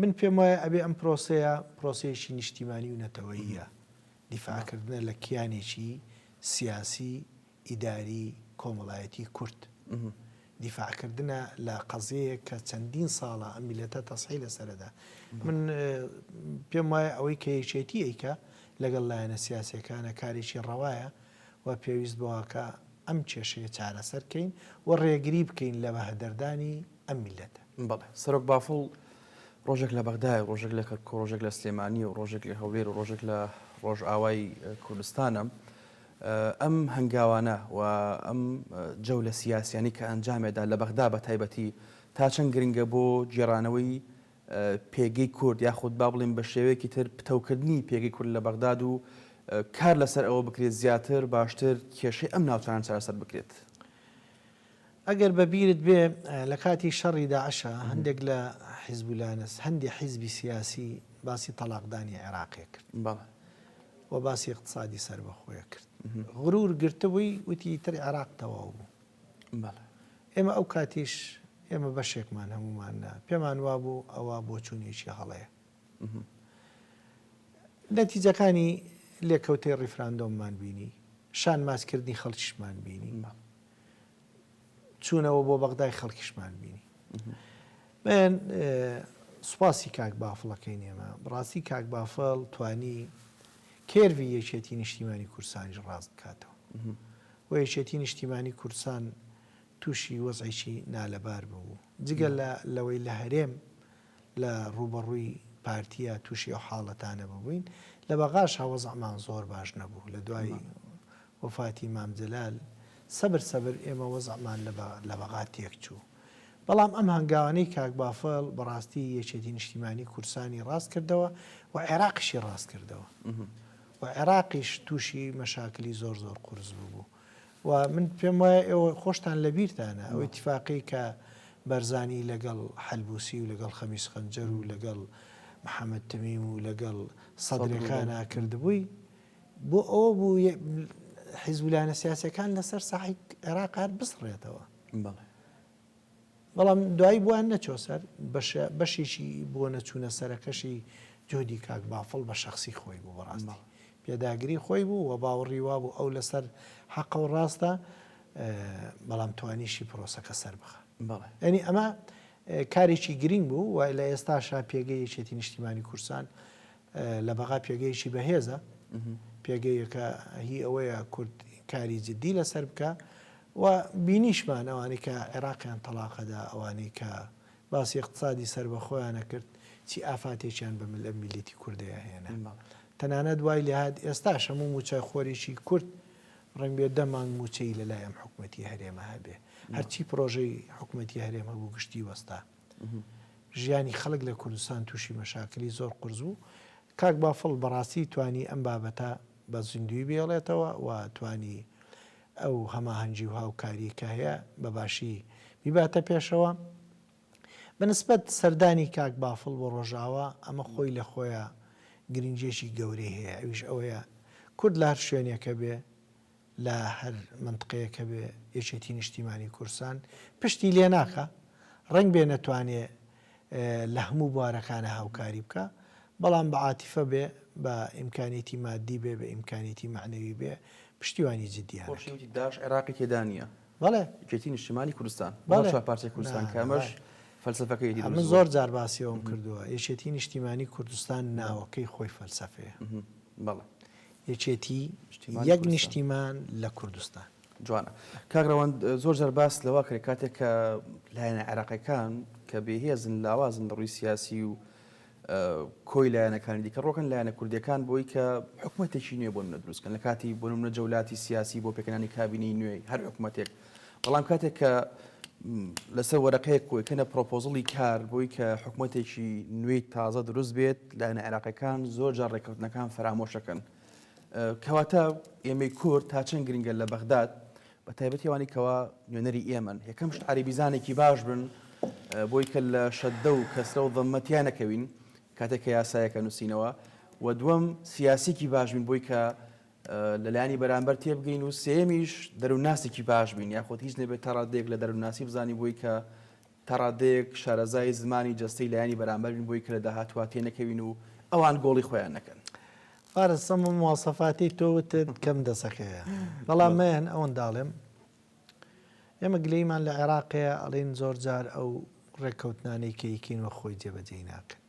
B: من پێم وایە ئەبێ ئەم پرۆسەیە پرۆسەیەکی نیشتیمانی و نەتەوەییە دیفاعکردنە لە کیانێکی سیاسی ئیداری کۆمەڵایەتی کورد دیفاعکردنە لە قەزەیە کە چەندین ساڵە ئەم میلەتە تەسحی لەسەردا من پێم وایە ئەوەی کە یەکێتی ئەیکە لەگەڵ لایەنە سیاسەکانە کارێکی ڕەوایە و پێویست بەوەکە ئەم کێشەیە چارەسەرکەین و ڕێگری بکەین لە بەهەدەردانی ئەم میلەتە
A: بەڵێ سەرۆک بافڵ ڕۆژێک لە بەغدای ڕۆژێک لە کەرکوو ڕۆژێک لە سلێمانی و ڕۆژێک لە هەولێر و ڕۆژێک لە ڕۆژ ئاوای کوردستانە ئەم هەنگاوانە و ئەم جەولە سیاسیانی کە ئەنجامێدا لە بەغدا بە تایبەتی تا چەند گرنگە بۆ جێڕانەوەی پێگەی کورد یاخود با بڵێن بە شێوەیەکی تر پتەوکردنی پێگەی کورد لە بەغداد و کار لەسەر ئەوە بکرێت زیاتر باشتر کێشەی ئەم ناوچانان چارەسەر بکرێت.
B: ئەگەر بەبیرت بێ لە کاتی شەڕی داعشە هەندێک لە حیزبولانس هەندی حیزبی سیاسی باسی تەلاقدانی عێراقی کرد و باسی اقتصادی سەربەخۆیە کرد. غرور گرتبووی وتی تر عێراق تەواو بوو. ئێمە ئەو کاتیش ئێمە بەشێکمان هەمومانە پێمان وابوو ئەوە بۆ چوونێکی هەڵەیە. نەتیجەکانی لێکەوتەی ڕیفراندۆممان بینی، شان ماسکردنی خەڵکیشمان بینی، چوونەوە بۆ بەغدای خەڵکیشمان بینی. من سوپاسی کاک بافڵەکەی نێمە بڕاستی کاک بافڵ توانی کێروی یەکێتی نیشتیمانی کورسانیش ڕاست بکاتەوە و یەکێتی نیشتیمانی کورسان تووشی وەزعیکی نالەبار بوو جگە لەوەی لە هەرێم لە ڕوبەڕووی پارتیە تووشی ئەو حاڵەتانە ببووین لە بەغاش هەوەزەمان زۆر باش نەبوو لە دوای وفاتی مام جەلال سەبر ئێمە وەزەمان لە بەغا تێک چوو. بەڵام ئەم هەنگاوانەی کاک بافڵ بەڕاستی یەکێتی نیشتیمانی کورسانی ڕاست کردەوە و عێراقیشی ڕاست کردەوە و عێراقیش تووشی مەشاکلی زۆر قورس بوو. و من پێم وایە ئێوە خۆشتان لە بیرتانە ئەو ئیتیفاقی کە بەرزانی لەگەڵ حەلبوسی و لەگەڵ خەمیس خەنجەر و لەگەڵ محەممەد تەمیم و لەگەڵ سەدرەکانە کردبووی بۆ ئەوە بوو حیزبولانە سیاسەکان لەسەر ساحی عێراق هەر بسڕێتەوە. بەڵام دوایی بووان نەچۆ سەر بەشێکی بۆ نەچوونە سەرەکەشی جۆدی کاک بافڵ بە شخصی خۆی بوو بەڕاستی پێداگری خۆی بوو و باوەڕی وا بوو ئەو لەسەر حەقە و ڕاستە بەڵام توانیشی پرۆسەکە سەر بخە. ئەنی ئەمە کارێکی گرنگ بوو و لە ئێستاشا پێگەی یەکێتی نیشتیمانی کورسان لە بەغا پێگەیەکی بەهێزە پێگەیەکە هی ئەوەیە کورد کاری جددی لەسەر بکە و بینیشمان ئەوانەی کە عێراقیان تەلاقەدا ئەوانەی کە باسی اقتصادی سەربەخۆیانە کرد چی ئافاتێکیان بە لە میلەتی کوردەیە هێنا. تەنانەت دوای لێهات ئێستاش هەموو موچە خۆرێکی کورد ڕەنگ بێ دەمان موچەی لەلایەم حکوومەتی هەرێمە هەبێ هەرچی پرۆژەی حکوومەتی هەرێم هەبوو گشتی وەستا ژیانی خەڵک لە کوردستان تووشی مەشاکلی زۆر قورس بوو. کاک بافڵ بەڕاستی توانی ئەم بابەتە بە زیندوی بێڵێتەوە و توانی ئەو هەماهەنگی و هاوکاری کە هەیە بە باشی بیباتە پێشەوە. بەنسبەت سەردانی کاک بافڵ بۆ ڕۆژاوە ئەمە خۆی لە خۆیە گرنجێکی گەورەی هەیە ئەویش ئەوەیە کورد لە هەر شوێنێکە بێ لە هەر منطقەیەکە بێ یەکێتی نیشتیمانی کورسان پشتی لێ ناکە ڕنگ بێ نەتوانێ لە هەموو بوارەکانە هاوکاری بکە بەڵام بە عاتیفە بێ بە ئیمکانێتی مادی بێ بە ئیمکانێتی معنەوی بێ پشتیوانی جددیان
A: داش عێراقی تێدانە
B: بەڵێ
A: یەکێتی نیشتیمانی کوردستان پارچەی کوردستان کامەش فەلسەفەکەی
B: من زۆر جار باسیەوەم کردووە یەکێتی نیشتیمانی کوردستان ناوەکەی خۆی فەلسەفەیە
A: بەڵێ
B: یەکێتی یەک نیشتیمان لە کوردستان
A: جوانە. کاکڕەوەند زۆر جار باس لەوە کرێ کاتێک کە لایەنە عێراقیەکان کە بێهێزن لاوازن لە ڕووی سیاسی و کۆی لایەنەکانی دیکە ڕۆکن لایەنە کوردیەکان بۆی کە حکوومەتێکی نوێ بۆ منە دروستکەن لە کاتی بۆ منە جەولاتی سیاسی بۆ پێکەنانی کابینی نوێی هەر حکوومەتێک بەڵام کاتێک کە لەسەر وەرەقەیەک کۆیکەنە پرۆپۆزڵی کار بۆی کە حکوومەتێکی نوێی تازە دروست بێت لایەنە عێراقیەکان زۆر جار ڕێکەوتنەکان فرامۆشەکەن. کەواتە ئێمەی کورد تا چەند گرنگە لە بەغداد بە تایبەتی ئەوانی کەوا نوێنەری ئێمەن یەکەم شت عەربیزانێکی باش بن بۆی کە لە شەددە و کەسرە و دەمەتیان نەکەوین کاتێک کە یاسایەکە نووسینەوە و دووەم سیاسیکی باش بین بۆی کە لەلایانی بەرامبەر تێبگەین و سێمیش دەرووناسێکی باش بین یاخۆت هیچ نەبێت تەڕادەیەک لە دەرووناسی بزانی بۆی کە تەڕادەیەک شارەزای زمانی جەستەی لایانی بەرامبەر بین بۆی کە لە داهاتوە تێ نەکەوین و ئەوان گۆڵی خۆیان نەکەن.
B: فارسەم مواسەفاتی تۆوتت کەم دەسەکەیە بەڵام مەیان ئەوەن داڵێم ئێمە گلەیمان لە عێراقەیە ئەڵێن زۆر جار ئەو ڕێککەوتنانەی کەیکینوە خۆی جێبەجێی ناکەن.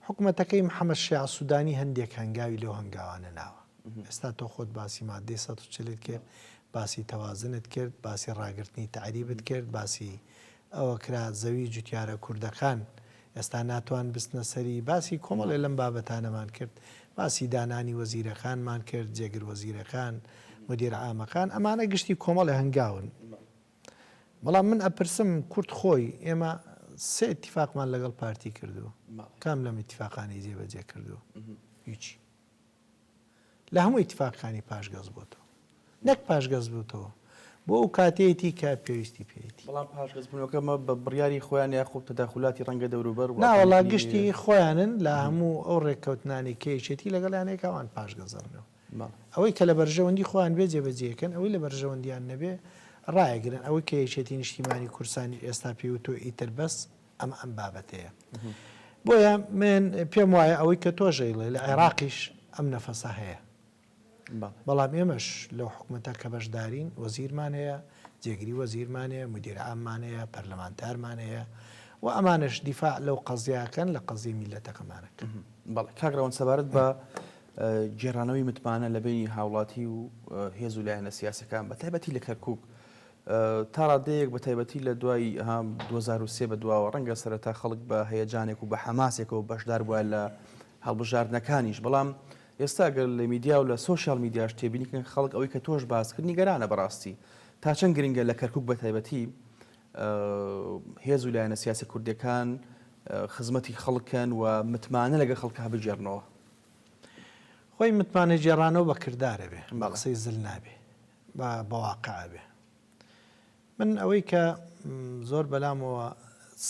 B: حکوومەتەکەی محەممەد شیع سوودانی هەندێک هەنگاوی لەو هەنگاوانە ناوە ئێستا تۆ خۆت باسی مادەی 140 کرد باسی تەوازنت کرد باسی ڕاگررتنی تعریبت کرد باسی ئەوە کرا زەوی جوتیارە کوردەکان ئێستا ناتوان بستنە سەری باسی کۆمەڵێ لەم بابەتانەمان کرد باسی دانانی وەزیرەکانمان کرد، جێگر وەزیرەکان، مدیر عامەکان، ئەمانە گشتی کۆمەڵی هەنگاون. بەڵام من ئەپرسم کورد خۆی ئێمە سێ اتفاقمان لەگەڵ پارتی کردووە، کام لەم اتفاقانی جێبەجێ کردووە؟ هیچی. لە هەموو اتفاقانی پاشگەز بووتەوە، نەک پاشگەز بووتەوە بۆ ئەو کاتەیەتی کە پێویستی پێیەتی.
A: بەڵام پاشگەزبوونەوەکەمە بە بڕیاری خۆیان یاخۆ تەداخلاتی ڕەنگە دەوروبەر
B: ناوەڵا گشتی خۆیانن لە هەموو ئەو ڕێککەوتنانی کێچێتی لەگەڵ یانێکاوان پاشگەزەڕنەوە. ئەوەی کە لە بەرژەوەندی خۆیان بێ جێبەجێکەن، ئەوەی لە بەرژەوەندیان نەبێ ڕایەگرن. ئەوەی کە یەکێتی نیشتیمانی کورسانی ئێستا پێوتۆ ئیتر بەس ئەم بابەتەیە. بۆیە من پێم وایە ئەوەی کە تۆژەیڵێ لە عێراقیش ئەم نەفەسە هەیە. بەڵام ئێمەش لەو حکوومەتە کە بەشدارین وەزیرمان هەیە، جێگری وەزیرمان هەیە، مدیر عاممان هەیە، پەرلەمانتارمان هەیە و ئەمانش دیفاع لەو قەزیاکەن لە قەزی میلەتەکەمانەکە.
A: بەڵێ کاکراوەن سەبارەت بە گێڕانەوەی متمانە لە بینی هاوڵاتی و هێز و لایەنە سیاسەکان بە تایبەتی لە کەرکووک تا ڕادەیەک بە تایبەتی لە دوای 2023 بە دواوە ڕەنگە سەرەتا خەڵک بە هەیەجانێک و بە حەماسێکەوە بەشدار بووە لە هەڵبژاردنەکانیش. بەڵام ئێستا گەر لە میدیا و لە سۆشیال میدیاش تێبینیکەن خەڵک ئەوەی کە تۆش باسکردنی گەرانە بەڕاستی تا چەند گرنگە لە کەرکووک بە تایبەتی هێز و لایەنە سیاسی کوردەکان خزمەتی خەڵکن و متمانە لەگە خەڵکە بجێڕنەوە.
B: خۆی متمانە جێڕانەوە بە کردارە بێ، بە قسەی زل نابێ، بە واقع بێ. من ئەوەی کە زۆر بەلامەوە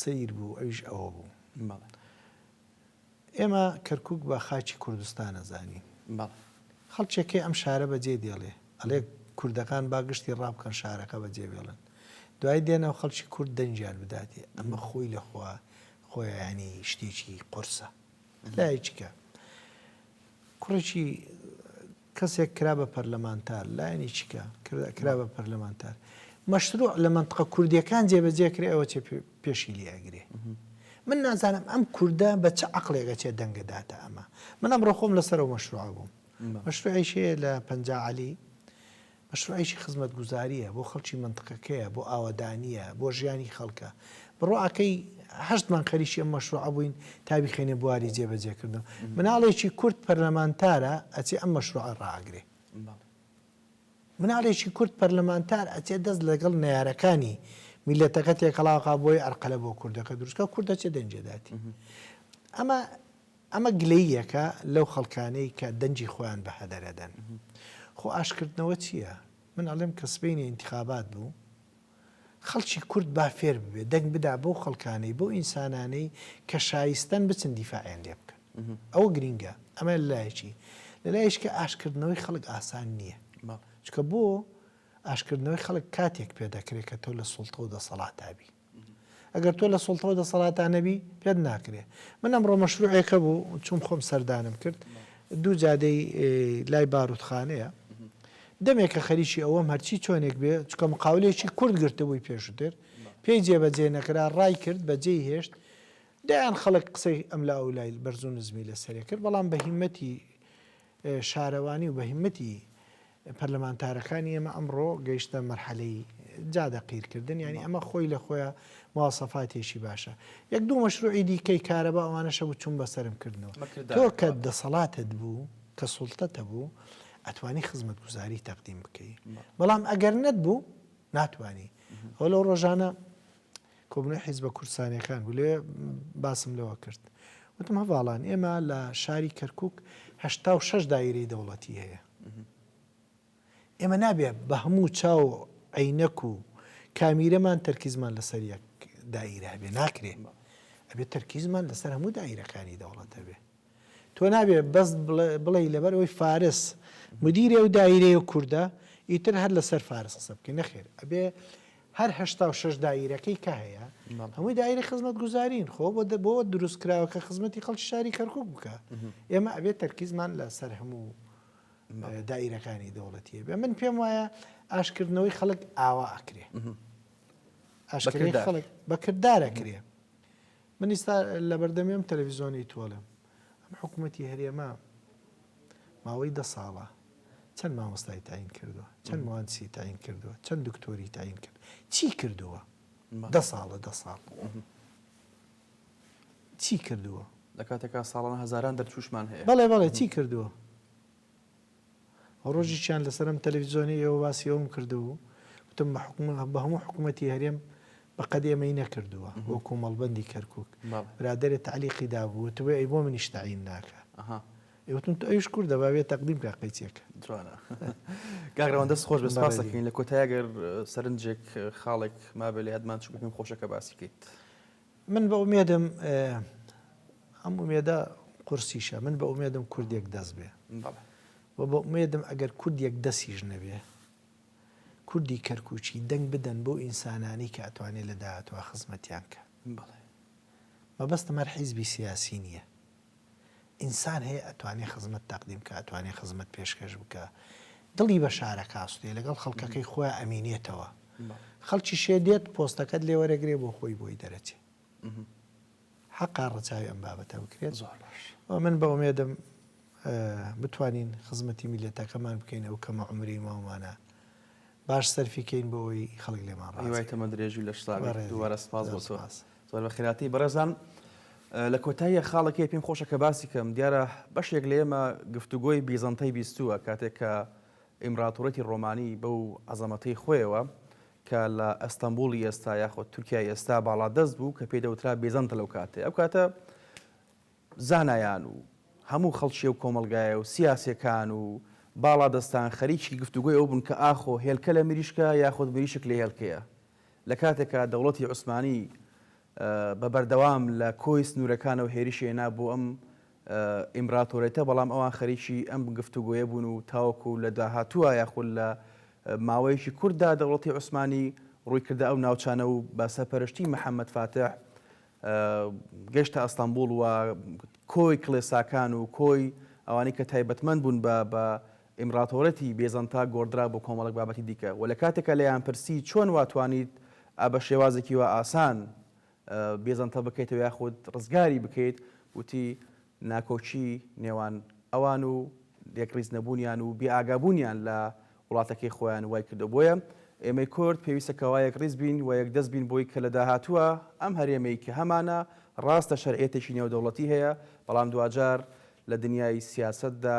B: سیر بوو ئەویش ئەوە بوو. ئێمە کەرکووک بە خاچی کوردستان نەزانین. خەڵکێکی ئەم شارە بەجێ دێڵێ ئەڵێ کوردەکان با گشتی ڕابکەن شارەکە بەجێ بێڵن، دوای دێنەوە خەڵکی کورد دەنجیان بداتێ. ئەمە خۆی لەخوا خۆی ینی شتێکی قورسە. لایچکە کوڕێکی کەسێک کرا بە پەرلەمانتار، لایەنی چیکە کرا بە پەرلەمانتار، مەشروع لە منطقە کوردیەکان جێبەجێکرێ ئەوە چێ پێشی لێگرێ. من نازانم ئەم کووردە بە چه عقلێکە چێ دەنگداتە ئەمە. من ئەمڕۆ خۆم لەسەرەوە مەشروع بووم. مەشروعیشەیە لە پەنجعەلی، مەشروعیشی خزمەت گوزاریە بۆ خەڵکی منطقەکەیە، بۆ ئاوەدانیە، بۆ ژیانی خەڵکە. بڕۆعەکەی 8مان خەریکی ئەم مەشروع بووین تابی خێنێ بواری جێبەجێکردن. مناڵێکی کورد پەرلەمانتارە ئەچێ ئەم مەشروعە ڕاگرێ. مناڵێکی کورد پەرلەمانتار ئەچێ دەست لەگەڵ نەیارەکانی میلەتەکە تێکەڵاوقا بۆی ئەرقەلە بۆ کوردەکە دروستکە کوردە چێ دەنجێداتی. ئەمە گلەیەکە لەو خەڵکانەی کە دەنجی خۆیان بە هەدەرەدەن. خۆ ئاشکردنەوە چییە؟ من ئەڵێم کە سبەینی انتخابات بوو، خەڵکی کورد با فێر ببێ، دەنگ بدا بۆ خەڵکانەی بۆ ئینسانانەی کە شایستەن بچن دیفاعیان لێ بکەن. ئەوە گرینگە. ئەمە لەلایەکی لەلایەش کە ئاشکردنەوەی خەڵک ئاسان نییە. چکە بۆ ئاشکردنەوەی خەڵک کاتێک پێدەکرێت کە تۆ لە سوڵتە و دەسەڵاتابی. ئەگەر تۆ لە سوڵتە و دەسەڵاتانەبی پێت ناکرێت. من ئەمڕۆ مەشروعێکە بوو چوم خۆم سەردانم کرد، دوو جادەی لای باروتخانەیە، دەمێکە خەریکی ئەوەم هەرچی چۆنێک بێ، چکە مقاولێکی کورد گرتە بووی پێشووتر، پێی جێبەجێ نەکرا، ڕای کرد بەجێی هێشت، دایان خەڵک قسەی ئەم لا و لای بەرز و نزمی لەسەرێ کرد. بەڵام بە هیمەتی شارەوانی و بە هیمەتی پەرلەمانتارەکانی ئێمە ئەمڕۆ گەیشتە مەرحەلەی جادەقیرکردن، ینی ئەمە خۆی لە خۆیان مواصفاتێکی باشە. یەک دوو مەشروعی دیکەی کارەبا ئەوانەشە بوو چوون بەسرم کردنەوە. تۆ کە دەسەڵاتت بوو، کە سوڵتەتە بوو، ئەتوانی خزمەت گوزاری تەقدیم بکەی. بەڵام ئەگەر نەت بوو ناتوانی. ئەو لەو ڕۆژانە کۆبنەوەی حیزبە کوردستانیەکان بوو، لێ باسم لەوە کرد. وتم هەڤاڵان ئێمە لە شاری کەرکووک 86 دایرەی دەوڵەتی هەیە. ئێمە نابێ بە هەموو چاو عینەک و کامیرەمان تەرکیزمان لەسەر یەک دایرە هەبێ، ناکرێ. ئەبێ تەرکیزمان لەسەر هەموو دایرەکانی دەوڵەتە بێ. تۆ نابێ بەس بڵێ لەبەر ئەوەی فارس مدیرێ و دایرەیە کووردە ئیتر هەر لەسەر فارس قسە بکەی، نەخێر. ئەبێ هەر 86 دایرەکەی کە هەیە هەمووی دایرە خزمەت گوزارین خۆ بۆ دروستکراوە کە خزمەتی خەڵکی شاری کەرکووک بکە. ئێمە ئەبێ تەرکیزمان لەسەر هەموو دایرەکانی دەوڵەتیە بێ. من پێم وایە ئاشکردنەوەی خەڵک ئاوا ئەکرێ، ئاشکردنەوەی خەڵک بەکردارەکرێ. من ئێستا لە بەردەمێم تەلەڤیزۆنی تۆڵم، ئەم حکوومەتی هەرێمە ماوەی 10 ساڵە چەند مامۆستای تاین کردووە، چەند موانسی تاین کردووە، چەند دکتۆری تاین کرد، چی کردووە؟ 10 ساڵە 10 ساڵ چی کردووە؟
A: لە کاتێکا ساڵانە هەزاران دەرچوشمان هەیە.
B: بەڵێ چی کردووە؟ ڕۆژێکیان لەسەرم تەلەڤیزیۆنی ئێوە باسی ئەوم کردبوو وتم بە هەموو حکوومەتی هەرێم بە قەدێمەی نەکردووە بۆ کۆمەڵبەندی کەرکک برادێت تعلیقی دابوو توێ ئەی بۆ منیش تعین ناکە ئێوتم ئەوش کوردە بابێت تەقدیم کا قەیچێکە
A: جوانە. کاکراوەندە خۆش بە سپاسەکەین لە کۆتاییەگەر سەرنجێک خاڵێک مابێت لە یادمان چوو بکەین خۆشەکە باسی بکەیت.
B: من بە ئومێدم ئەم ئومێدە قورسیشە من بە ئومێدم کوردێک دەست بێ و بە ئومێدم ئەگەر کوردێک دەستیش نەبێ کوردی کەرکوچی دەنگ بدەن بۆ ئینسانانی کە ئەتوانێت لە داهاتوە خزمەتیان کە مەبەستە مەر حیزبی سیاسی نییە ئینسان هەیە ئەتوانێت خزمەت تەقدیم کە ئەتوانێت خزمەت پێشکەش بکە دڵی بە شارە کاستێ لەگەڵ خەڵکەکەی خۆی ئەمینێتەوە خەڵکی شێدێت پۆستەکەت لێ وەرەگرێ بۆ خۆی بۆی دەرەچێ حەقا ڕەچاوی ئەم بابەتە بکرێت من بە ئومێدم بتوانین خزمەتی میلەتەکەمان بکەین ئەو کەمە عمری ماومانە باش سەرفیکەین بۆەوەی خەڵک لێمان
A: ڕایتەمە درێژوی لە شتاوی دووارە سپاس بۆ زۆر بە خێراتی بەڕێزان لە کۆتاییە خاڵەکەی پێم خۆشە کە باسی کەم دیارە بەشێک لە ئێمە گفتوگۆی بیزەنتەی بیستووە کاتێک کە ئیمراتۆرەتی ڕۆمانی بەو عەزەمەتەی خۆیەوە کە لە ئەستەمبوڵی ئێستا یاخۆ تورکیای ئێستا باڵا دەست بوو کە پێی دەوترا بێزەنتە لەو کاتێ ئەو کاتە زانایان و هەموو خەڵکی و کۆمەلگایە و سیاسەکان و باڵا دەستان خەریکی گفتوگۆی ئەو بوون کە ئاخۆ هێلکە لە مریشکە یاخۆ مریشک لە هێلکەیە لە کاتێکە دەوڵەتی عوسمانی بە بەردەوام لە کۆی سنوورەکانە و هێریشی هێنا بۆ ئەم ئیمراتۆرێتە بەڵام ئەوان خەریکی ئەم گفتوگۆیە بوون و تاوەکو لە داهاتووە یاخود لە ماوەیەکی کووردا دەوڵەتی عوسمانی ڕوویکردە ئەو ناوچانە و بە سەرپەرشتی محەممەد فاتح گەشتە ئەستەمبوڵ و کۆی کڵێساکان و کۆی ئەوانی کە تایبەتمەند بوون بە ئیمراتۆرەتی بێزەنتا گۆڕدرا بۆ کۆمەڵک بابەتی دیکە و لە کاتێکە لەیان پرسی چۆن واتوانیت بە شێوازێکی وە ئاسان بێزەنتە بکەیتەوە یاخود ڕزگاری بکەیت وتی ناکۆچی نێوان ئەوان و یەکریز نەبوونیان و بێئاگابوونیان لە وڵاتەکەی خۆیان وای کردو بۆیە ئێمەی کورد پێویستەکەوا یەکریز بین و یەکدەست بین بۆی کە لە داهاتووە ئەم هەرێمەی کە هەمانە ڕاستە شەرعێتێکی نێودەوڵەتی هەیە بەڵام دوجار لە دنیای سیاسەتدا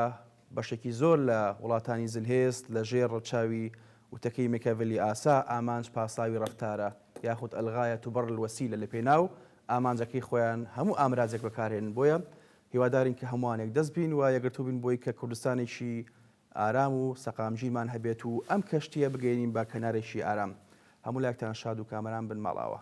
A: بەشێکی زۆر لە وڵاتانی زلهێست لە ژێر ڕەچاوی وتەکەی مێکاڤێلی ئاسا ئامانج پاساوی ڕەفتارە یاخود ئەلغایە توبەڕ الوەسیلە لە پێناو ئامانجەکەی خۆیان هەموو ئامرازێک بەکارهێنن بۆیە هیوادارین کە هەمووانێک دەست بین و یەکگرتوو بین بۆی کە کوردستانێکی ئارام و سەقامگیرمان هەبێت و ئەم کەشتیە بگەینین با کەنارێکی ئارام هەموو لاکتان شاد و کامەران بن ماڵاوە.